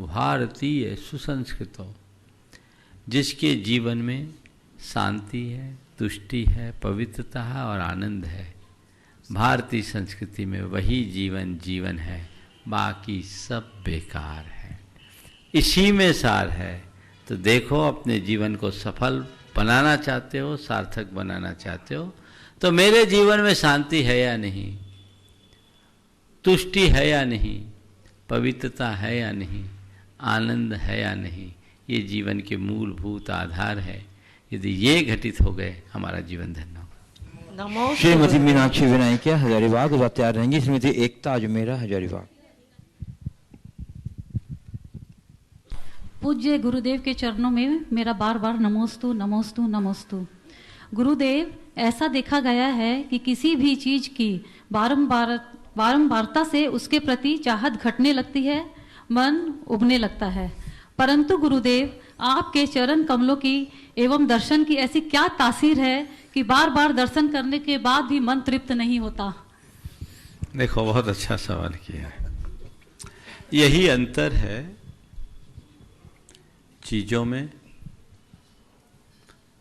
भारतीय सुसंस्कृतो। जिसके जीवन में शांति है, तुष्टि है, पवित्रता है और आनंद है, भारतीय संस्कृति में वही जीवन जीवन है, बाकी सब बेकार है। इसी में सार है। तो देखो, अपने जीवन को सफल बनाना चाहते हो, सार्थक बनाना चाहते हो, तो मेरे जीवन में शांति है या नहीं, तुष्टि है या नहीं, पवित्रता है या नहीं, आनंद है या नहीं, ये जीवन के मूलभूत आधार है। यदि ये घटित हो गए, हमारा जीवन धन्य होगा। श्रीमती मीनाक्षी विनायक हजारीबाग उस तैयार रहेंगी। श्रीमती एकता अजमेरा हजारीबाग। पूज्य गुरुदेव के चरणों में मेरा बार बार नमोस्तु नमोस्तु नमोस्तु। गुरुदेव, ऐसा देखा गया है कि किसी भी चीज की बारंबारता से उसके प्रति चाहत घटने लगती है, मन उबने लगता है। परंतु गुरुदेव, आपके चरण कमलों की एवं दर्शन की ऐसी क्या तासीर है कि बार बार दर्शन करने के बाद भी मन तृप्त नहीं होता? देखो, बहुत अच्छा सवाल किया है। यही अंतर है चीजों में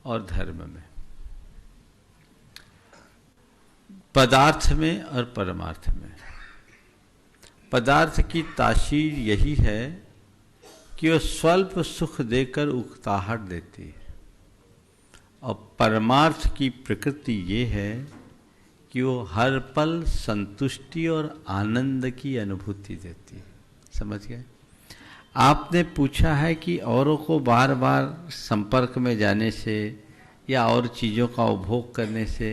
और धर्म में, पदार्थ में और परमार्थ में। पदार्थ की तासीर यही है कि वो स्वल्प सुख देकर उकताहट देती है, और परमार्थ की प्रकृति ये है कि वो हर पल संतुष्टि और आनंद की अनुभूति देती है। समझ गए? आपने पूछा है कि औरों को बार बार संपर्क में जाने से या और चीज़ों का उपभोग करने से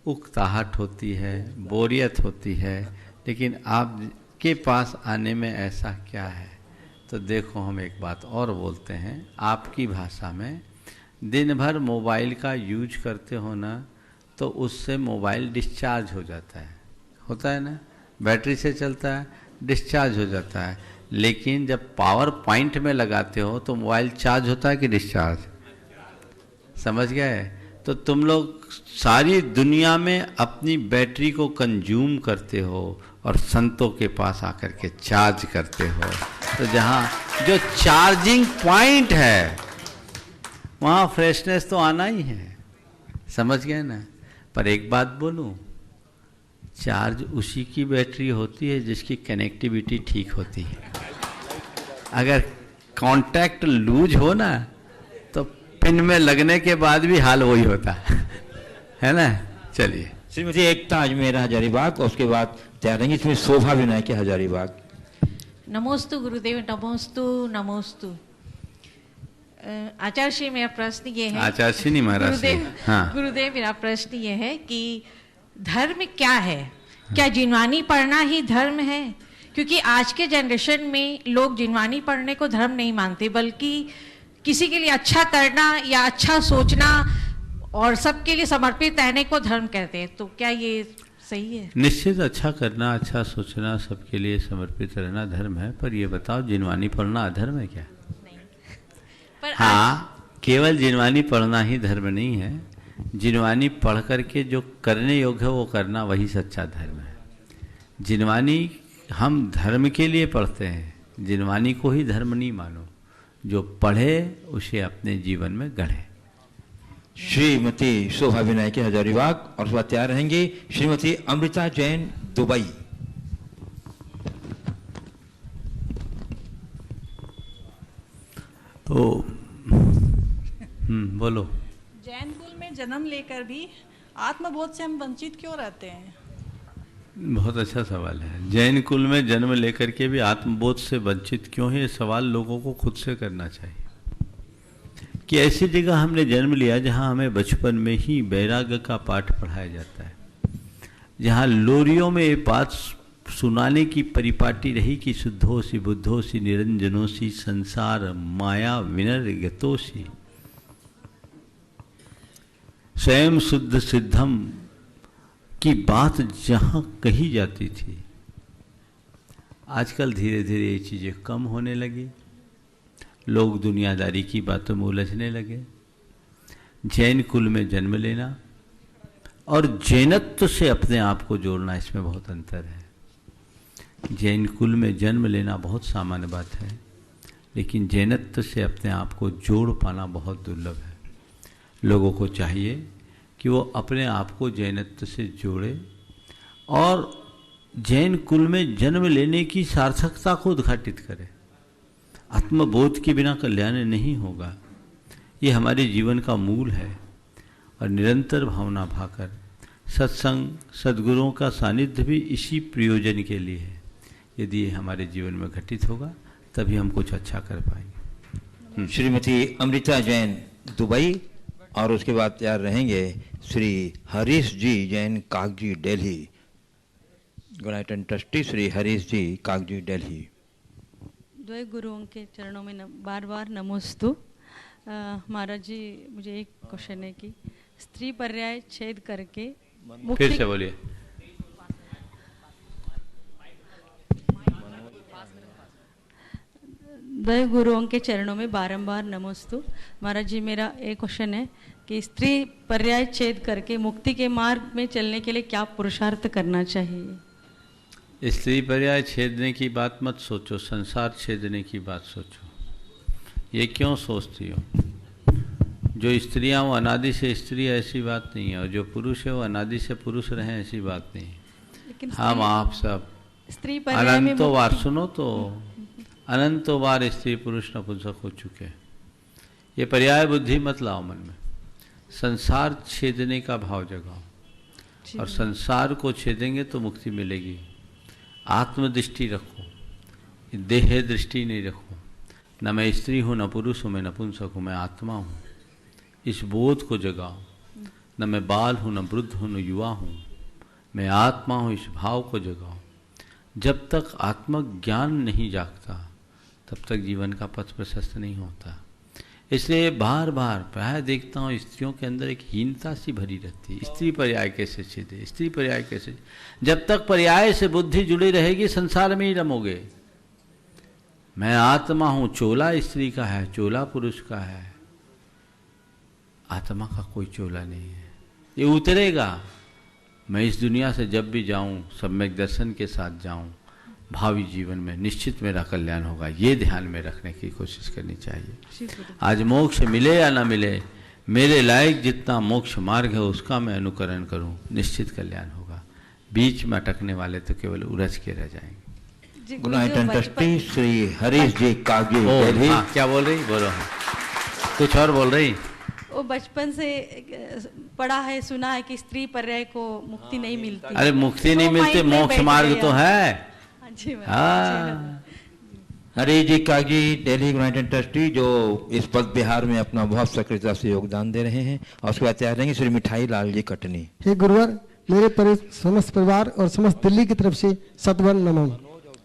उकताहट होती है, बोरियत होती है, लेकिन आपके पास आने में ऐसा क्या है? तो देखो, हम एक बात और बोलते हैं आपकी भाषा में, दिन भर मोबाइल का यूज करते हो ना, तो उससे मोबाइल डिस्चार्ज हो जाता है, होता है ना, बैटरी से चलता है, डिस्चार्ज हो जाता है। लेकिन जब पावर पॉइंट में लगाते हो तो मोबाइल चार्ज होता है कि डिस्चार्ज? समझ गए? तो तुम लोग सारी दुनिया में अपनी बैटरी को कंज्यूम करते हो और संतों के पास आकर के चार्ज करते हो। तो जहाँ जो चार्जिंग पॉइंट है वहाँ फ्रेशनेस तो आना ही है, समझ गए ना? पर एक बात बोलूं, चार्ज उसी की बैटरी होती है जिसकी कनेक्टिविटी ठीक होती है। अगर कांटेक्ट लूज हो ना तो पिन में लगने के बाद भी हाल वही होता है ना? चलिए, श्रीमती एकता अजमेरा हजारीबाग, और उसके बाद तैयार रहेंगी इसमें शोभा विनायक हजारीबाग। नमोस्तु गुरुदेव, नमोस्तु नमोस्तु। आचार्य श्री, मेरा प्रश्न ये है, आचार्य श्री नहीं महाराज, गुरुदेव, हाँ। गुरुदेव मेरा प्रश्न ये है कि धर्म क्या है? क्या जिनवानी पढ़ना ही धर्म है? क्योंकि आज के जनरेशन में लोग जिनवानी पढ़ने को धर्म नहीं मानते, बल्कि किसी के लिए अच्छा करना या अच्छा सोचना और सबके लिए समर्पित रहने को धर्म कहते हैं। तो क्या ये सही है? निश्चित, अच्छा करना, अच्छा सोचना, सबके लिए समर्पित रहना धर्म है। पर ये बताओ, जिनवानी पढ़ना अधर्म है क्या? नहीं। पर हाँ, केवल जिनवानी पढ़ना ही धर्म नहीं है। जिनवानी पढ़ करके जो करने योग्य है वो करना, वही सच्चा धर्म है। जिनवानी हम धर्म के लिए पढ़ते हैं, जिनवानी को ही धर्म नहीं मानो। जो पढ़े उसे अपने जीवन में गढ़े। श्रीमती शोभा विनायक हजारीबाग, और उसके बाद तैयार रहेंगी श्रीमती अमृता जैन दुबई। तो बोलो। जैन कुल में जन्म लेकर भी आत्मबोध से हम वंचित क्यों रहते हैं? बहुत अच्छा सवाल है। जैन कुल में जन्म लेकर के भी आत्मबोध से वंचित क्यों है, ये सवाल लोगों को खुद से करना चाहिए। कि ऐसी जगह हमने जन्म लिया जहां हमें बचपन में ही वैराग्य का पाठ पढ़ाया जाता है, जहां लोरियों में ये बात सुनाने की परिपाटी रही कि शुद्धोसी बुद्धोसी निरंजनोसी संसार माया विनर्गतोसी, स्वयं शुद्ध सिद्धम की बात जहां कही जाती थी, आजकल धीरे धीरे ये चीजें कम होने लगी। लोग दुनियादारी की बातों में उलझने लगे। जैन कुल में जन्म लेना और जैनत्व से अपने आप को जोड़ना, इसमें बहुत अंतर है। जैन कुल में जन्म लेना बहुत सामान्य बात है, लेकिन जैनत्व से अपने आप को जोड़ पाना बहुत दुर्लभ है। लोगों को चाहिए कि वो अपने आप को जैनत्व से जोड़े और जैन कुल में जन्म लेने की सार्थकता को उद्घाटित करे। आत्मबोध के बिना कल्याण नहीं होगा। ये हमारे जीवन का मूल है और निरंतर भावना भाकर सत्संग, सद्गुरुओं का सानिध्य भी इसी प्रयोजन के लिए है। यदि ये हमारे जीवन में घटित होगा तभी हम कुछ अच्छा कर पाएंगे। श्रीमती अमृता जैन दुबई, और उसके बाद तैयार रहेंगे श्री हरीश जी जैन कागजी दिल्ली। गुणायतन ट्रस्टी श्री हरीश जी कागजी दिल्ली। द्वय गुरुओं के चरणों में बार बार नमोस्तु। महाराज जी, मुझे एक क्वेश्चन है कि स्त्री पर्याय छेद करके फिर से बोलिए। द्वय गुरुओं के चरणों में बारंबार नमोस्तु। महाराज जी, मेरा एक क्वेश्चन है कि स्त्री पर्याय छेद करके मुक्ति के मार्ग में चलने के लिए क्या पुरुषार्थ करना चाहिए? स्त्री पर्याय छेदने की बात मत सोचो, संसार छेदने की बात सोचो। ये क्यों सोचती हो? जो स्त्रियां वो अनादि से स्त्री है ऐसी बात नहीं है, और जो पुरुष है वो अनादि से पुरुष रहे ऐसी बात नहीं है। हम आप सब अनंतों बार सुनो तो अनंतों बार स्त्री पुरुष नपुंसक हो चुके हैं। ये पर्याय बुद्धि मत लाओ मन में। संसार छेदने का भाव जगाओ, और संसार को छेदेंगे तो मुक्ति मिलेगी। आत्मदृष्टि रखो, देह दृष्टि नहीं रखो। न मैं स्त्री हूँ, न पुरुष हूँ, मैं नपुंसक हूँ, मैं आत्मा हूँ। इस बोध को जगाओ। न मैं बाल हूँ, न वृद्ध हूँ, न युवा हूँ, मैं आत्मा हूँ, इस भाव को जगाओ। जब तक आत्मज्ञान नहीं जागता तब तक जीवन का पथ प्रशस्त नहीं होता। इसलिए बार बार प्राय देखता हूँ स्त्रियों के अंदर एक हीनता सी भरी रहती है। स्त्री पर्याय कैसे छेदे, स्त्री पर्याय कैसे। जब तक पर्याय से बुद्धि जुड़ी रहेगी संसार में ही रमोगे। मैं आत्मा हूँ, चोला स्त्री का है, चोला पुरुष का है, आत्मा का कोई चोला नहीं है। ये उतरेगा। मैं इस दुनिया से जब भी जाऊं सम्यक दर्शन के साथ जाऊं, भावी जीवन में निश्चित मेरा कल्याण होगा। ये ध्यान में रखने की कोशिश करनी चाहिए। आज मोक्ष मिले या ना मिले, मेरे लायक जितना मोक्ष मार्ग है उसका मैं अनुकरण करूं, निश्चित कल्याण होगा। बीच में अटकने वाले तो केवल उलझ के रह जाएंगे। गुनाइटन ट्रस्टी श्री हरीश जी कागी दिल्ली। क्या बोल रही? बोलो। कुछ और बोल रही? वो बचपन से पढ़ा है, सुना है कि स्त्री पर्याय को मुक्ति नहीं मिलती। अरे मुक्ति नहीं मिलती, मोक्ष मार्ग तो है। हरीश जी कागी दिल्ली गुनाइटन ट्रस्टी, जो इस पद बिहार में अपना बहुत सक्रियता से योगदान दे रहे हैं। और उसके बाद तैयार रहेंगे श्री मिठाई लाल जी कटनी। हे गुरुवर, मेरे समस्त परिवार और समस्त दिल्ली की तरफ से सतवन नमन।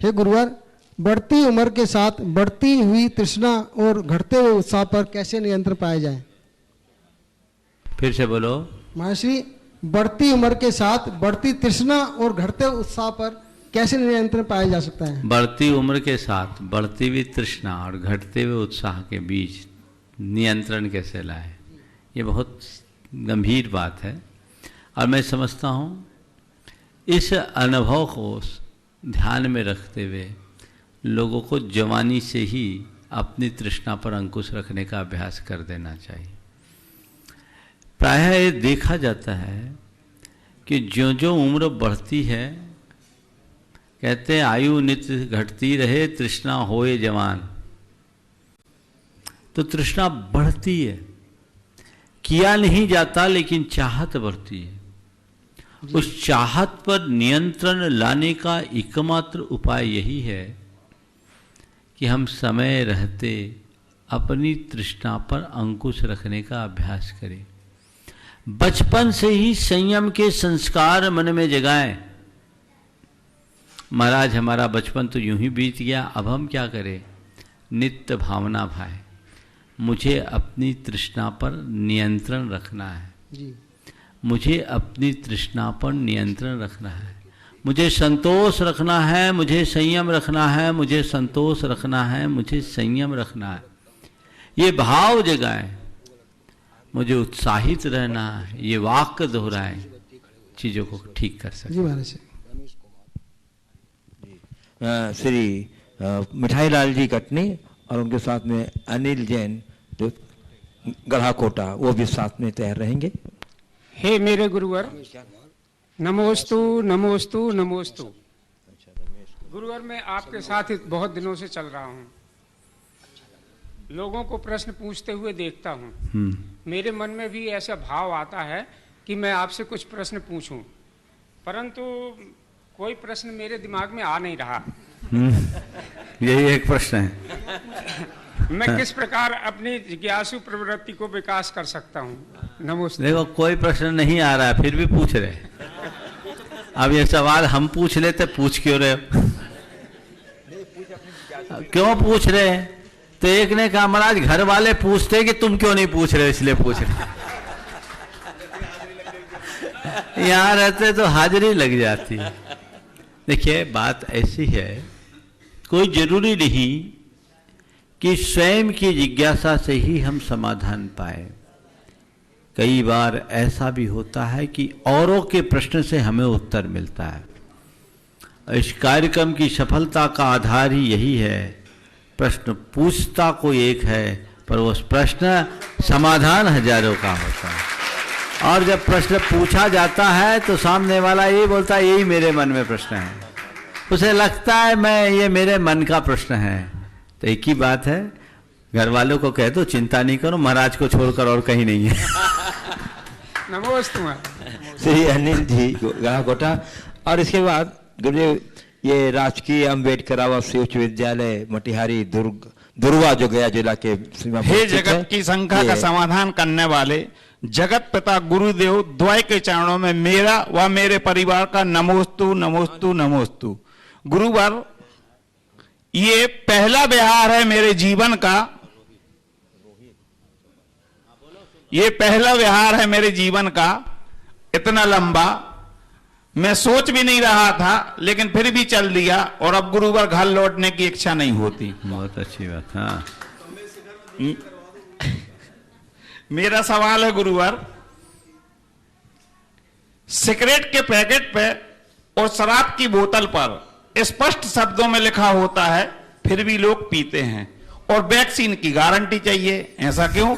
हे गुरुवर, बढ़ती उम्र के साथ बढ़ती हुई तृष्णा और घटते हुए उत्साह पर कैसे नियंत्रण पाया जाए? फिर से बोलो। महर्षि, बढ़ती उम्र के साथ बढ़ती तृष्णा और घटते उत्साह पर कैसे नियंत्रण पाया जा सकता है? बढ़ती उम्र के साथ बढ़ती हुई तृष्णा और घटते हुए उत्साह के बीच नियंत्रण कैसे लाए, ये बहुत गंभीर बात है। और मैं समझता हूँ इस अनुभव को ध्यान में रखते हुए लोगों को जवानी से ही अपनी तृष्णा पर अंकुश रखने का अभ्यास कर देना चाहिए। प्रायः ये देखा जाता है कि जो जो उम्र बढ़ती है, कहते हैं आयु नित्य घटती रहे, तृष्णा होए जवान। तो तृष्णा बढ़ती है, किया नहीं जाता लेकिन चाहत बढ़ती है। उस चाहत पर नियंत्रण लाने का एकमात्र उपाय यही है कि हम समय रहते अपनी तृष्णा पर अंकुश रखने का अभ्यास करें। बचपन से ही संयम के संस्कार मन में जगाएं। महाराज, हमारा बचपन तो यूं ही बीत गया, अब हम क्या करें? नित्य भावना भाई, मुझे अपनी तृष्णा पर नियंत्रण रखना है जी। मुझे अपनी तृष्णा पर नियंत्रण रखना है, मुझे संतोष रखना है, मुझे संयम रखना है, मुझे संतोष रखना है, मुझे संयम रखना है। ये भाव जगाएं, मुझे उत्साहित रहना है, ये वाक्य दोहराएं, चीज़ों को ठीक कर सकते। जी महाराज। श्री मिठाई लाल जी कटनी और उनके साथ में अनिल जैन जो गढ़ा कोटा, वो भी साथ में तैयार रहेंगे। हे मेरे गुरुवर, नमोस्तु नमोस्तु नमोस्तु। गुरुवर, मैं आपके साथ बहुत दिनों से चल रहा हूँ, लोगों को प्रश्न पूछते हुए देखता हूँ। मेरे मन में भी ऐसा भाव आता है कि मैं आपसे कुछ प्रश्न पूछूं, परंतु कोई प्रश्न मेरे दिमाग में आ नहीं रहा। यही एक प्रश्न है। मैं किस प्रकार अपनी जिज्ञासु प्रवृत्ति को विकास कर सकता हूँ? नमस्ते। देखो, कोई प्रश्न नहीं आ रहा है फिर भी पूछ रहे। अब ये सवाल हम पूछ लेते, पूछ क्यों रहे? क्यों पूछ रहे? तो एक ने कहा, महाराज घर वाले पूछते कि तुम क्यों नहीं पूछ रहे, इसलिए पूछ रहे। यहाँ रहते तो हाजिरी लग जाती। देखिए, बात ऐसी है, कोई जरूरी नहीं कि स्वयं की जिज्ञासा से ही हम समाधान पाए। कई बार ऐसा भी होता है कि औरों के प्रश्न से हमें उत्तर मिलता है। इस कार्यक्रम की सफलता का आधार ही यही है। प्रश्न पूछता कोई एक है, पर उस प्रश्न समाधान हजारों का होता है। और जब प्रश्न पूछा जाता है तो सामने वाला ये बोलता है, यही मेरे मन में प्रश्न है। उसे लगता है ये मेरे मन का प्रश्न है। तो एक ही बात है, घर वालों को कह दो चिंता नहीं करो, महाराज को छोड़कर और कहीं नहीं है। नमस्ते। श्री अनिल जी गढ़ाकोटा। और इसके बाद गुरुदेव, ये राजकीय अम्बेडकर आवासीय उच्च विद्यालय मोतिहारी दुर्ग दुर्वा जो गया जिला के सीमा हे पर स्थित है। जगत की शंका का समाधान करने वाले जगत पिता गुरुदेव द्वय के चरणों में मेरा व मेरे परिवार का नमोस्तु नमोस्तु नमोस्तु। गुरुवर, ये पहला विहार है मेरे जीवन का, ये पहला विहार है मेरे जीवन का, इतना लंबा मैं सोच भी नहीं रहा था, लेकिन फिर भी चल दिया और अब गुरुवर घर लौटने की इच्छा नहीं होती। बहुत अच्छी बात। हाँ, मेरा सवाल है गुरुवर, सिगरेट के पैकेट पे और शराब की बोतल पर स्पष्ट शब्दों में लिखा होता है, फिर भी लोग पीते हैं और वैक्सीन की गारंटी चाहिए, ऐसा क्यों?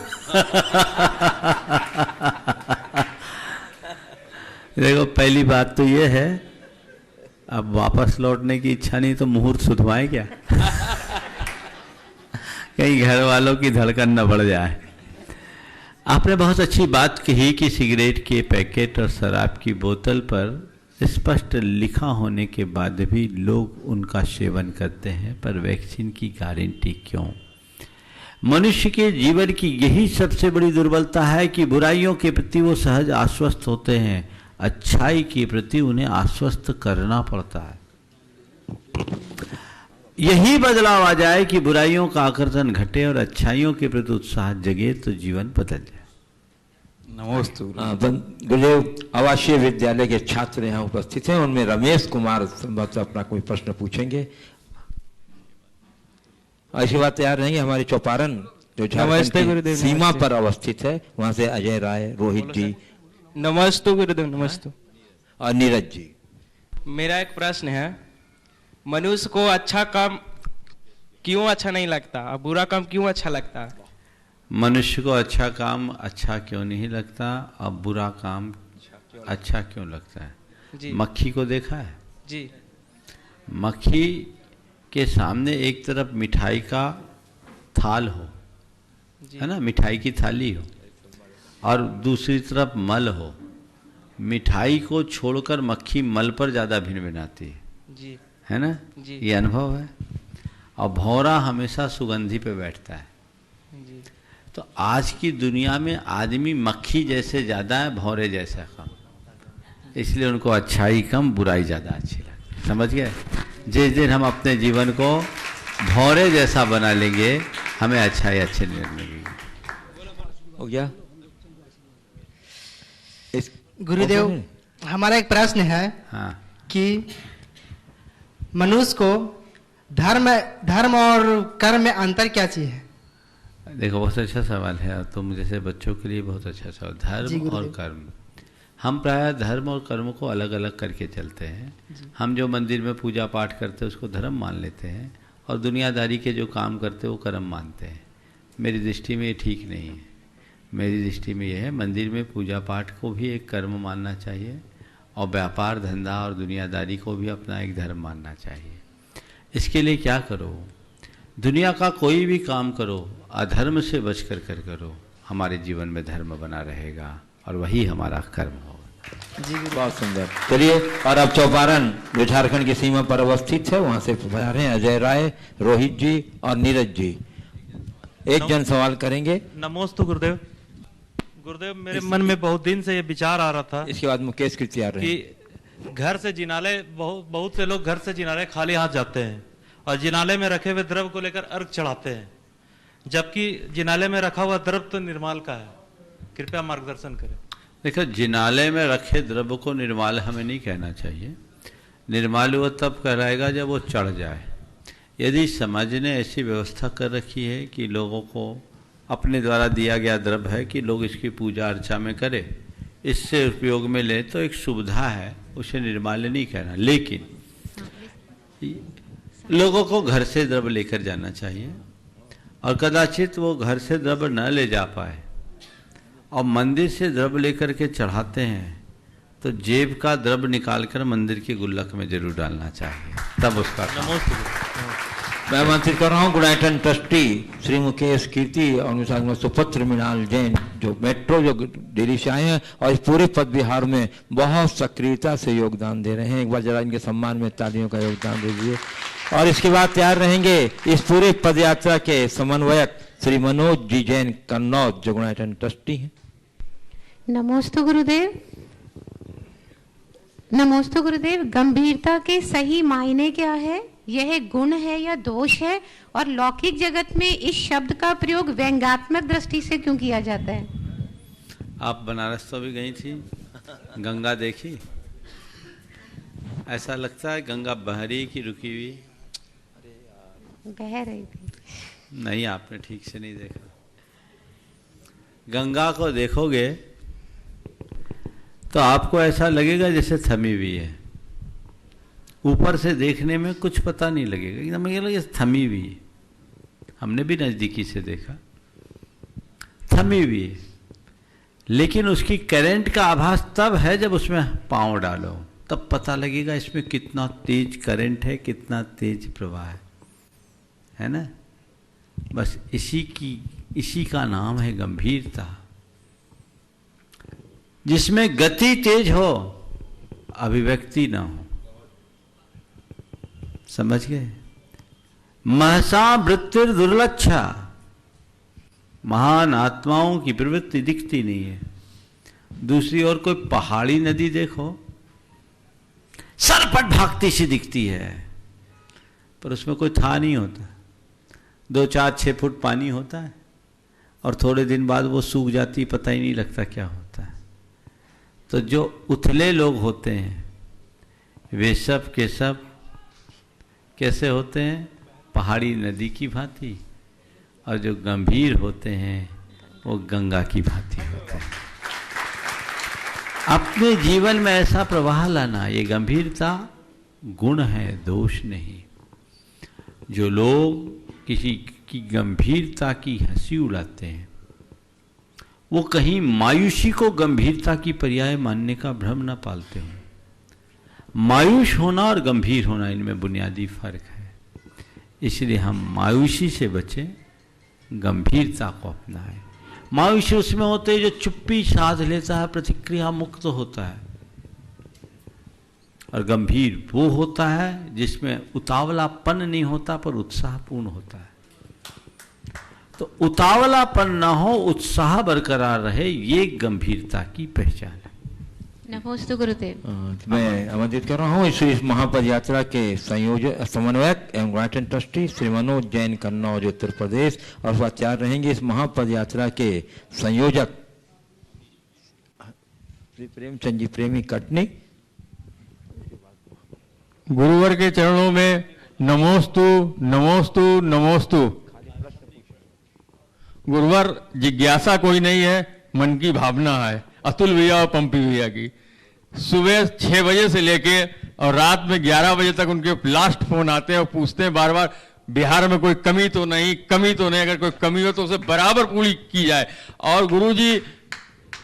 देखो, पहली बात तो ये है, अब वापस लौटने की इच्छा नहीं तो मुहूर्त सुधवाएं क्या? कहीं घर वालों की धड़कन न बढ़ जाए। आपने बहुत अच्छी बात कही कि सिगरेट के पैकेट और शराब की बोतल पर स्पष्ट लिखा होने के बाद भी लोग उनका सेवन करते हैं, पर वैक्सीन की गारंटी क्यों? मनुष्य के जीवन की यही सबसे बड़ी दुर्बलता है कि बुराइयों के प्रति वो सहज आश्वस्त होते हैं, अच्छाई के प्रति उन्हें आश्वस्त करना पड़ता है। यही बदलाव आ जाए कि बुराइयों का आकर्षण घटे और अच्छाइयों के प्रति उत्साह जगे तो जीवन बदल जाए। नमोस्तु। गुरुदेव, आवासीय विद्यालय के छात्र यहाँ उपस्थित हैं, उनमें रमेश कुमार संभवतः अपना कोई प्रश्न पूछेंगे। ऐसी बात तैयार रहेंगे। हमारे चौपारण जो झारखंड की सीमा पर अवस्थित है, वहां से अजय राय, रोहित जी। नमस्ते गुरुदेव। नमस्ते। और नीरज जी। मेरा एक प्रश्न है, मनुष्य को अच्छा काम क्यों अच्छा नहीं लगता और बुरा काम क्यों अच्छा लगता है? मनुष्य को अच्छा काम अच्छा क्यों नहीं लगता और बुरा काम अच्छा क्यों लगता है? जी। मक्खी को देखा है? जी। मक्खी के सामने एक तरफ मिठाई का थाल हो, है ना, मिठाई की थाली हो, और दूसरी तरफ मल हो। मिठाई को छोड़कर मक्खी मल पर ज़्यादा भिनभिनाती है, जी, है ना? जी। ये अनुभव है। और भौरा हमेशा सुगंधी पे बैठता है। जी। तो आज की दुनिया में आदमी मक्खी जैसे ज़्यादा है, भौरे जैसा कम, इसलिए उनको अच्छाई कम, बुराई ज़्यादा अच्छी लगती है। समझ गए? जिस दिन हम अपने जीवन को भौरे जैसा बना लेंगे, हमें अच्छाई अच्छे नहीं लगेगी। हो गया? गुरुदेव, हमारा एक प्रश्न है। हाँ। कि मनुष्य को धर्म और कर्म में अंतर क्या चीज है? देखो, बहुत अच्छा सवाल है, और तुम जैसे बच्चों के लिए बहुत अच्छा सवाल। धर्म और कर्म, हम प्रायः धर्म और कर्म को अलग अलग करके चलते हैं। हम जो मंदिर में पूजा पाठ करते हैं उसको धर्म मान लेते हैं, और दुनियादारी के जो काम करते हैं वो कर्म मानते हैं। मेरी दृष्टि में ये ठीक नहीं है। मेरी दृष्टि में यह है, मंदिर में पूजा पाठ को भी एक कर्म मानना चाहिए, और व्यापार धंधा और दुनियादारी को भी अपना एक धर्म मानना चाहिए। इसके लिए क्या करो, दुनिया का कोई भी काम करो, अधर्म से बच कर करो, हमारे जीवन में धर्म बना रहेगा और वही हमारा कर्म होगा। जी, बहुत सुंदर। चलिए, और अब चौपारण जो झारखंड की सीमा पर अवस्थित है, वहां से आ रहे हैं अजय राय, रोहित जी और नीरज जी। एक जन सवाल करेंगे। नमोस्तु गुरुदेव। गुरुदेव, मेरे मन में बहुत दिन से ये विचार आ रहा था। इसके बाद मुकेश कृति आ रहे हैं कि घर से जिनालय, बहुत से लोग घर से जिनालय खाली हाथ जाते हैं और जिनालय में रखे हुए द्रव्य को लेकर अर्घ चढ़ाते हैं, जबकि जिनालय में रखा हुआ द्रव्य तो निर्माल का है। कृपया मार्गदर्शन करें। देखो, जिनालय में रखे द्रव्य को निर्माल हमें नहीं कहना चाहिए। निर्माल वो तब कहलाएगा जब वो चढ़ जाए। यदि समाज ने ऐसी व्यवस्था कर रखी है कि लोगों को अपने द्वारा दिया गया द्रव्य है कि लोग इसकी पूजा अर्चा में करें, इससे उपयोग में ले, तो एक सुविधा है, उसे निर्माल्य नहीं कहना। लेकिन लोगों को घर से द्रव्य लेकर जाना चाहिए, और कदाचित वो घर से द्रव्य न ले जा पाए और मंदिर से द्रव्य लेकर के चढ़ाते हैं, तो जेब का द्रव्य निकालकर मंदिर के गुल्लक में जरूर डालना चाहिए, तब उसका मैं आमंत्रित कर रहा हूँ गुणायतन ट्रस्टी श्री मुकेश कीर्ति और उनके साथ में सुपुत्र मृणाल जैन, जो मेट्रो जो दिल्ली से आए हैं और इस पूरे पद विहार में बहुत सक्रियता से योगदान दे रहे हैं। एक बार जरा इनके सम्मान में तालियों का योगदान दीजिए। और इसके बाद तैयार रहेंगे इस पूरे पद यात्रा के समन्वयक श्री मनोज जी जैन कन्नौज, जो गुणायतन ट्रस्टी हैं। नमोस्तु गुरुदेव। नमोस्तु गुरुदेव। गंभीरता के सही मायने क्या है? यह गुण है या दोष है? और लौकिक जगत में इस शब्द का प्रयोग व्यंग्यात्मक दृष्टि से क्यों किया जाता है? आप बनारस तो भी गई थी, गंगा देखी? ऐसा लगता है गंगा बह रही की रुकी हुई? बह रही थी। नहीं, आपने ठीक से नहीं देखा। गंगा को देखोगे तो आपको ऐसा लगेगा जैसे थमी हुई है। ऊपर से देखने में कुछ पता नहीं लगेगा, एकदम लगेगा थमी हुई है। हमने भी नजदीकी से देखा, थमी हुई है, लेकिन उसकी करंट का आभास तब है जब उसमें पांव डालो, तब पता लगेगा इसमें कितना तेज करंट है, कितना तेज प्रवाह है ना। बस इसी का नाम है गंभीरता, जिसमें गति तेज हो, अभिव्यक्ति ना हो। समझ गए? महसा वृत्तिर दुर्लक्षा, महान आत्माओं की प्रवृत्ति दिखती नहीं है। दूसरी ओर कोई पहाड़ी नदी देखो, सरपट भागती सी दिखती है, पर उसमें कोई था नहीं होता। 2, 4, 6 फुट पानी होता है और थोड़े दिन बाद वो सूख जाती, पता ही नहीं लगता क्या होता है। तो जो उथले लोग होते हैं वे सब के सब कैसे होते हैं? पहाड़ी नदी की भांति। और जो गंभीर होते हैं वो गंगा की भांति होते हैं। अपने जीवन में ऐसा प्रवाह लाना, ये गंभीरता गुण है, दोष नहीं। जो लोग किसी की गंभीरता की हंसी उड़ाते हैं वो कहीं मायूसी को गंभीरता की पर्याय मानने का भ्रम न पालते हो। मायूस होना और गंभीर होना, इनमें बुनियादी फर्क है। इसलिए हम मायूसी से बचें, गंभीरता को अपनाएं। मायूसी उसमें होते हैं जो चुप्पी साध लेता है, प्रतिक्रिया मुक्त होता है, और गंभीर वो होता है जिसमें उतावलापन नहीं होता पर उत्साहपूर्ण होता है। तो उतावलापन ना हो, उत्साह बरकरार रहे, ये गंभीरता की पहचान है। नमोस्तु गुरुदेव। मैं आमंत्रित कर रहा हूँ इस महापद यात्रा के संयोजक समन्वयक एवं गुणायतन ट्रस्टी श्री मनोज जैन कन्नौज, उत्तर प्रदेश, और वह तैयार रहेंगे इस महापद यात्रा के संयोजक श्री प्रेमचंद जी प्रेमी कटनी। गुरुवर के चरणों में नमोस्तु नमोस्तु नमोस्तु। गुरुवर जिज्ञासा कोई नहीं है, मन की भावना है। अतुल भैया और पंपी भैया की सुबह 6 बजे से लेके और रात में 11 बजे तक उनके लास्ट फोन आते हैं और पूछते हैं बार बार बिहार में कोई कमी तो नहीं, कमी तो नहीं। अगर कोई कमी हो तो उसे बराबर पूरी की जाए। और गुरुजी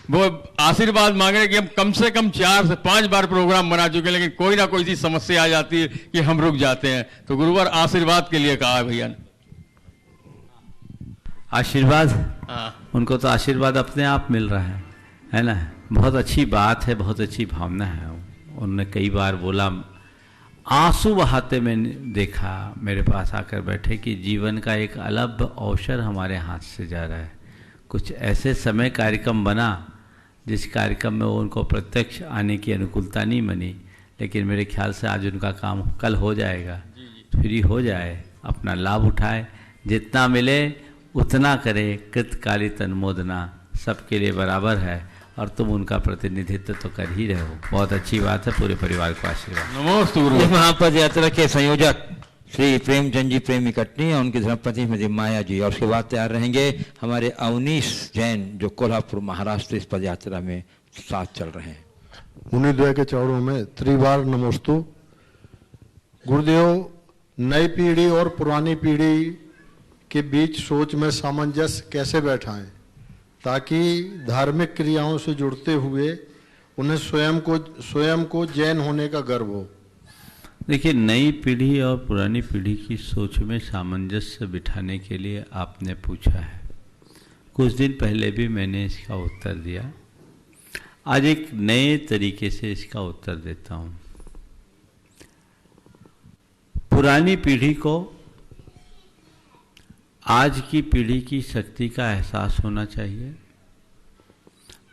वो आशीर्वाद मांग रहे कि हम कम से कम 4 से 5 बार प्रोग्राम बना चुके हैं, लेकिन कोई ना कोई सी समस्या आ जाती है कि हम रुक जाते हैं। तो गुरुवर आशीर्वाद के लिए कहा है भैया ने। आशीर्वाद? उनको तो आशीर्वाद अपने आप मिल रहा है ना। बहुत अच्छी बात है, बहुत अच्छी भावना है। उन्होंने कई बार बोला, आंसू बहाते मैंने देखा मेरे पास आकर बैठे कि जीवन का एक अलग अवसर हमारे हाथ से जा रहा है। कुछ ऐसे समय कार्यक्रम बना जिस कार्यक्रम में उनको प्रत्यक्ष आने की अनुकूलता नहीं बनी, लेकिन मेरे ख्याल से आज उनका काम कल हो जाएगा। फ्री हो जाए, अपना लाभ उठाए, जितना मिले उतना करे। कृतकालित अनुमोदना सबके लिए बराबर है और तुम उनका प्रतिनिधित्व तो कर ही रहे हो। बहुत अच्छी बात है। पूरे परिवार को आशीर्वाद। नमोस्तु गुरु। इस महापद यात्रा के संयोजक श्री प्रेमचंद जी प्रेमी कटनी और उनकी धर्मपत्नी श्रीमती माया जी, और उसके बाद तैयार रहेंगे हमारे अवनीश जैन, जो कोल्हापुर महाराष्ट्र इस पद यात्रा में साथ चल रहे हैं। मुनिद्वय के चरणों में त्रिवार नमोस्तु। गुरुदेव, नई पीढ़ी और पुरानी पीढ़ी के बीच सोच में सामंजस्य कैसे बैठाएं ताकि धार्मिक क्रियाओं से जुड़ते हुए उन्हें स्वयं को जैन होने का गर्व हो? देखिए, नई पीढ़ी और पुरानी पीढ़ी की सोच में सामंजस्य बिठाने के लिए आपने पूछा है। कुछ दिन पहले भी मैंने इसका उत्तर दिया। आज एक नए तरीके से इसका उत्तर देता हूँ। पुरानी पीढ़ी को आज की पीढ़ी की शक्ति का एहसास होना चाहिए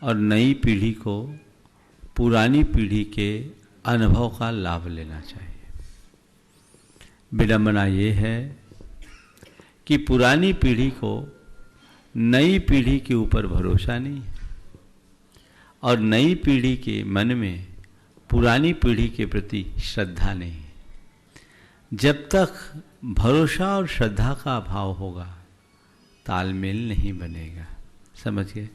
और नई पीढ़ी को पुरानी पीढ़ी के अनुभव का लाभ लेना चाहिए। विडंबना ये है कि पुरानी पीढ़ी को नई पीढ़ी के ऊपर भरोसा नहीं है और नई पीढ़ी के मन में पुरानी पीढ़ी के प्रति श्रद्धा नहीं है। जब तक भरोसा और श्रद्धा का अभाव होगा तालमेल नहीं बनेगा। समझ गए?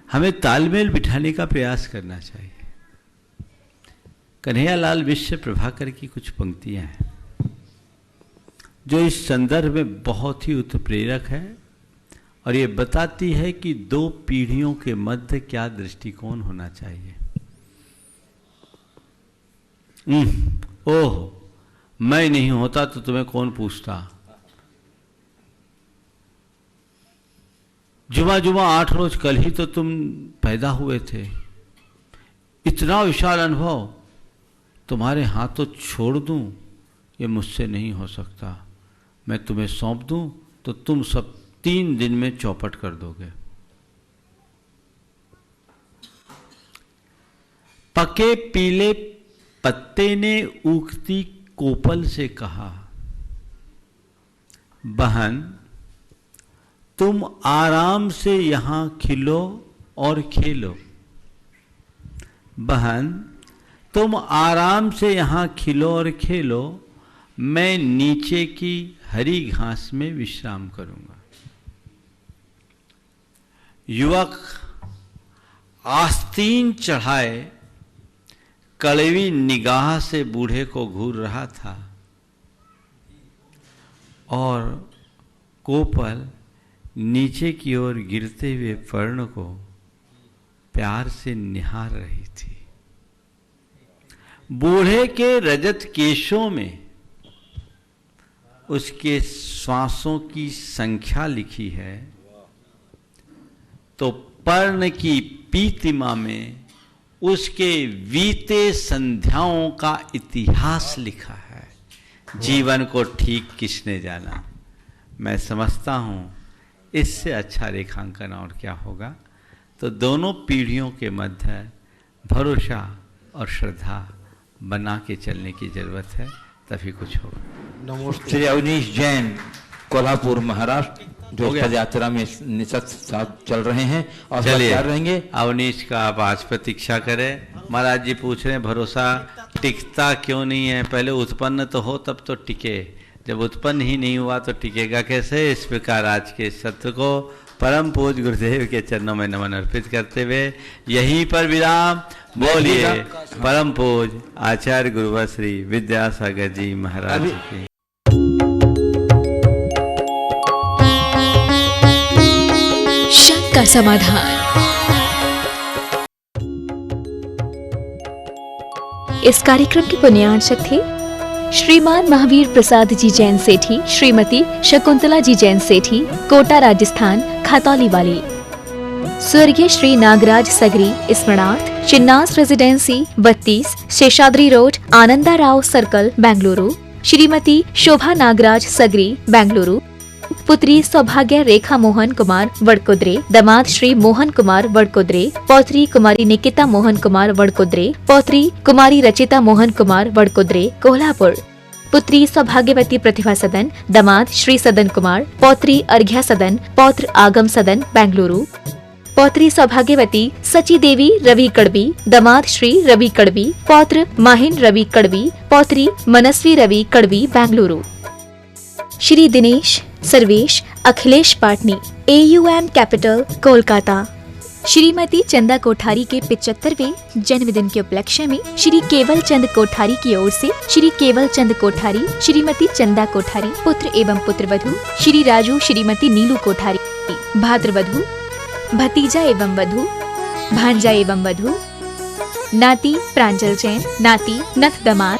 हमें तालमेल बिठाने का प्रयास करना चाहिए। कन्हैयालाल विश्व प्रभाकर की कुछ पंक्तियां हैं जो इस संदर्भ में बहुत ही उत्प्रेरक है और ये बताती है कि दो पीढ़ियों के मध्य क्या दृष्टिकोण होना चाहिए। ओह, मैं नहीं होता तो तुम्हें कौन पूछता। जुमा जुमा 8 रोज कल ही तो तुम पैदा हुए थे। इतना विशाल अनुभव तुम्हारे हाथों छोड़ दूं, ये मुझसे नहीं हो सकता। मैं तुम्हें सौंप दूं तो तुम सब 3 दिन में चौपट कर दोगे। पके पीले पत्ते ने उगती कोपल से कहा, बहन तुम आराम से यहां खिलो और खेलो। बहन तुम आराम से यहां खिलो और खेलो, मैं नीचे की हरी घास में विश्राम करूंगा। युवक आस्तीन चढ़ाए कड़वी निगाह से बूढ़े को घूर रहा था और कोपल नीचे की ओर गिरते हुए पर्ण को प्यार से निहार रही थी। बूढ़े के रजत केशों में उसके श्वासों की संख्या लिखी है तो पर्ण की पीतिमा में उसके बीते संध्याओं का इतिहास लिखा है। जीवन को ठीक किसने जाना। मैं समझता हूं इससे अच्छा रेखांकन और क्या होगा। तो दोनों पीढ़ियों के मध्य भरोसा और श्रद्धा बना के चलने की जरूरत है, तभी कुछ होगा। नमस्ते। श्री अवनीश जैन, कोल्हापुर, महाराष्ट्र, जो पद यात्रा में निश्चित साथ चल रहे हैं और चलिए रहेंगे। अवनीश का आप आज प्रतीक्षा करें। महाराज जी पूछ रहे हैं भरोसा टिकता क्यों नहीं है। पहले उत्पन्न तो हो तब तो टिके, जब उत्पन्न ही नहीं हुआ तो टिकेगा कैसे। इस प्रकार आज के सत्र को परम पूज्य गुरुदेव के चरणों में नमन अर्पित करते हुए यहीं पर विराम। बोलिए परम पूज्य आचार्य गुरुवर श्री विद्यासागर जी महाराज की। का समाधान। इस कार्यक्रम के पुण्यार्चक थे श्रीमान महावीर प्रसाद जी जैन सेठी, श्रीमती शकुंतला जी जैन सेठी, कोटा राजस्थान, खतौली वाली। स्वर्गीय श्री नागराज सगरी स्मरणार्थ Chinnas residency 32 Seshadri road, Ananda Rao circle, Bengaluru. Shrimati Shobha Nagaraj Sagari, Bengaluru. पुत्री सौभाग्य रेखा मोहन कुमार वडकुद्रे, दामाद श्री मोहन कुमार वडकुद्रे, पौत्री कुमारी निकिता मोहन कुमार वडकुद्रे, पौत्री कुमारी रचिता मोहन कुमार वडकुद्रे, कोल्हापुर। पुत्री सौभाग्यवती प्रतिभा सदन, दामाद श्री सदन कुमार, पौत्री अर्घ्या सदन, पौत्र आगम सदन, बेंगलुरु। पौत्री सौभाग्यवती सची देवी रवि कड़वी, दामाद श्री रवि कड़वी, पौत्र माहिन रवि कड़वी, पौत्री मनस्वी रवि कड़वी, बेंगलुरु। Shri Dinesh Sarvesh Akhilesh Patni, AUM capital, Kolkata. श्रीमती चंदा कोठारी के 75वें जन्मदिन के उपलक्ष्य में श्री केवल चंद कोठारी की ओर से श्री केवल चंद कोठारी, श्रीमती चंदा कोठारी, पुत्र एवं पुत्रवधू श्री राजू, श्रीमती नीलू कोठारी, भाद्रवधू, भतीजा एवं वधू, भांजा एवं वधू, नाती प्रांजल जैन, नाती नथ दामाद,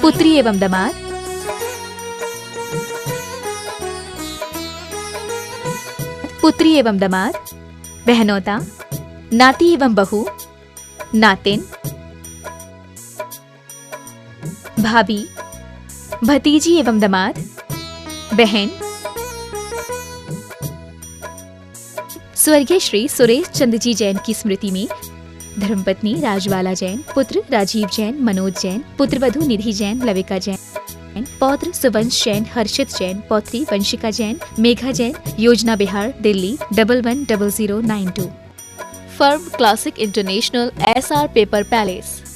पुत्री एवं दामाद, पुत्री एवं दामाद, बहनोता, नाती एवं बहू, नातिन, भाभी, भतीजी एवं दामाद, बहन स्वर्गीय श्री सुरेश चंद्र जी जैन की स्मृति में धर्मपत्नी राजबाला जैन, पुत्र राजीव जैन, मनोज जैन, पुत्रवधू निधि जैन, लविका जैन, पौत्र सुवंश जैन, हर्षित जैन, पौत्री वंशिका जैन, मेघा जैन, योजना Bihar, Delhi 110092। Firm classic international, SR paper palace.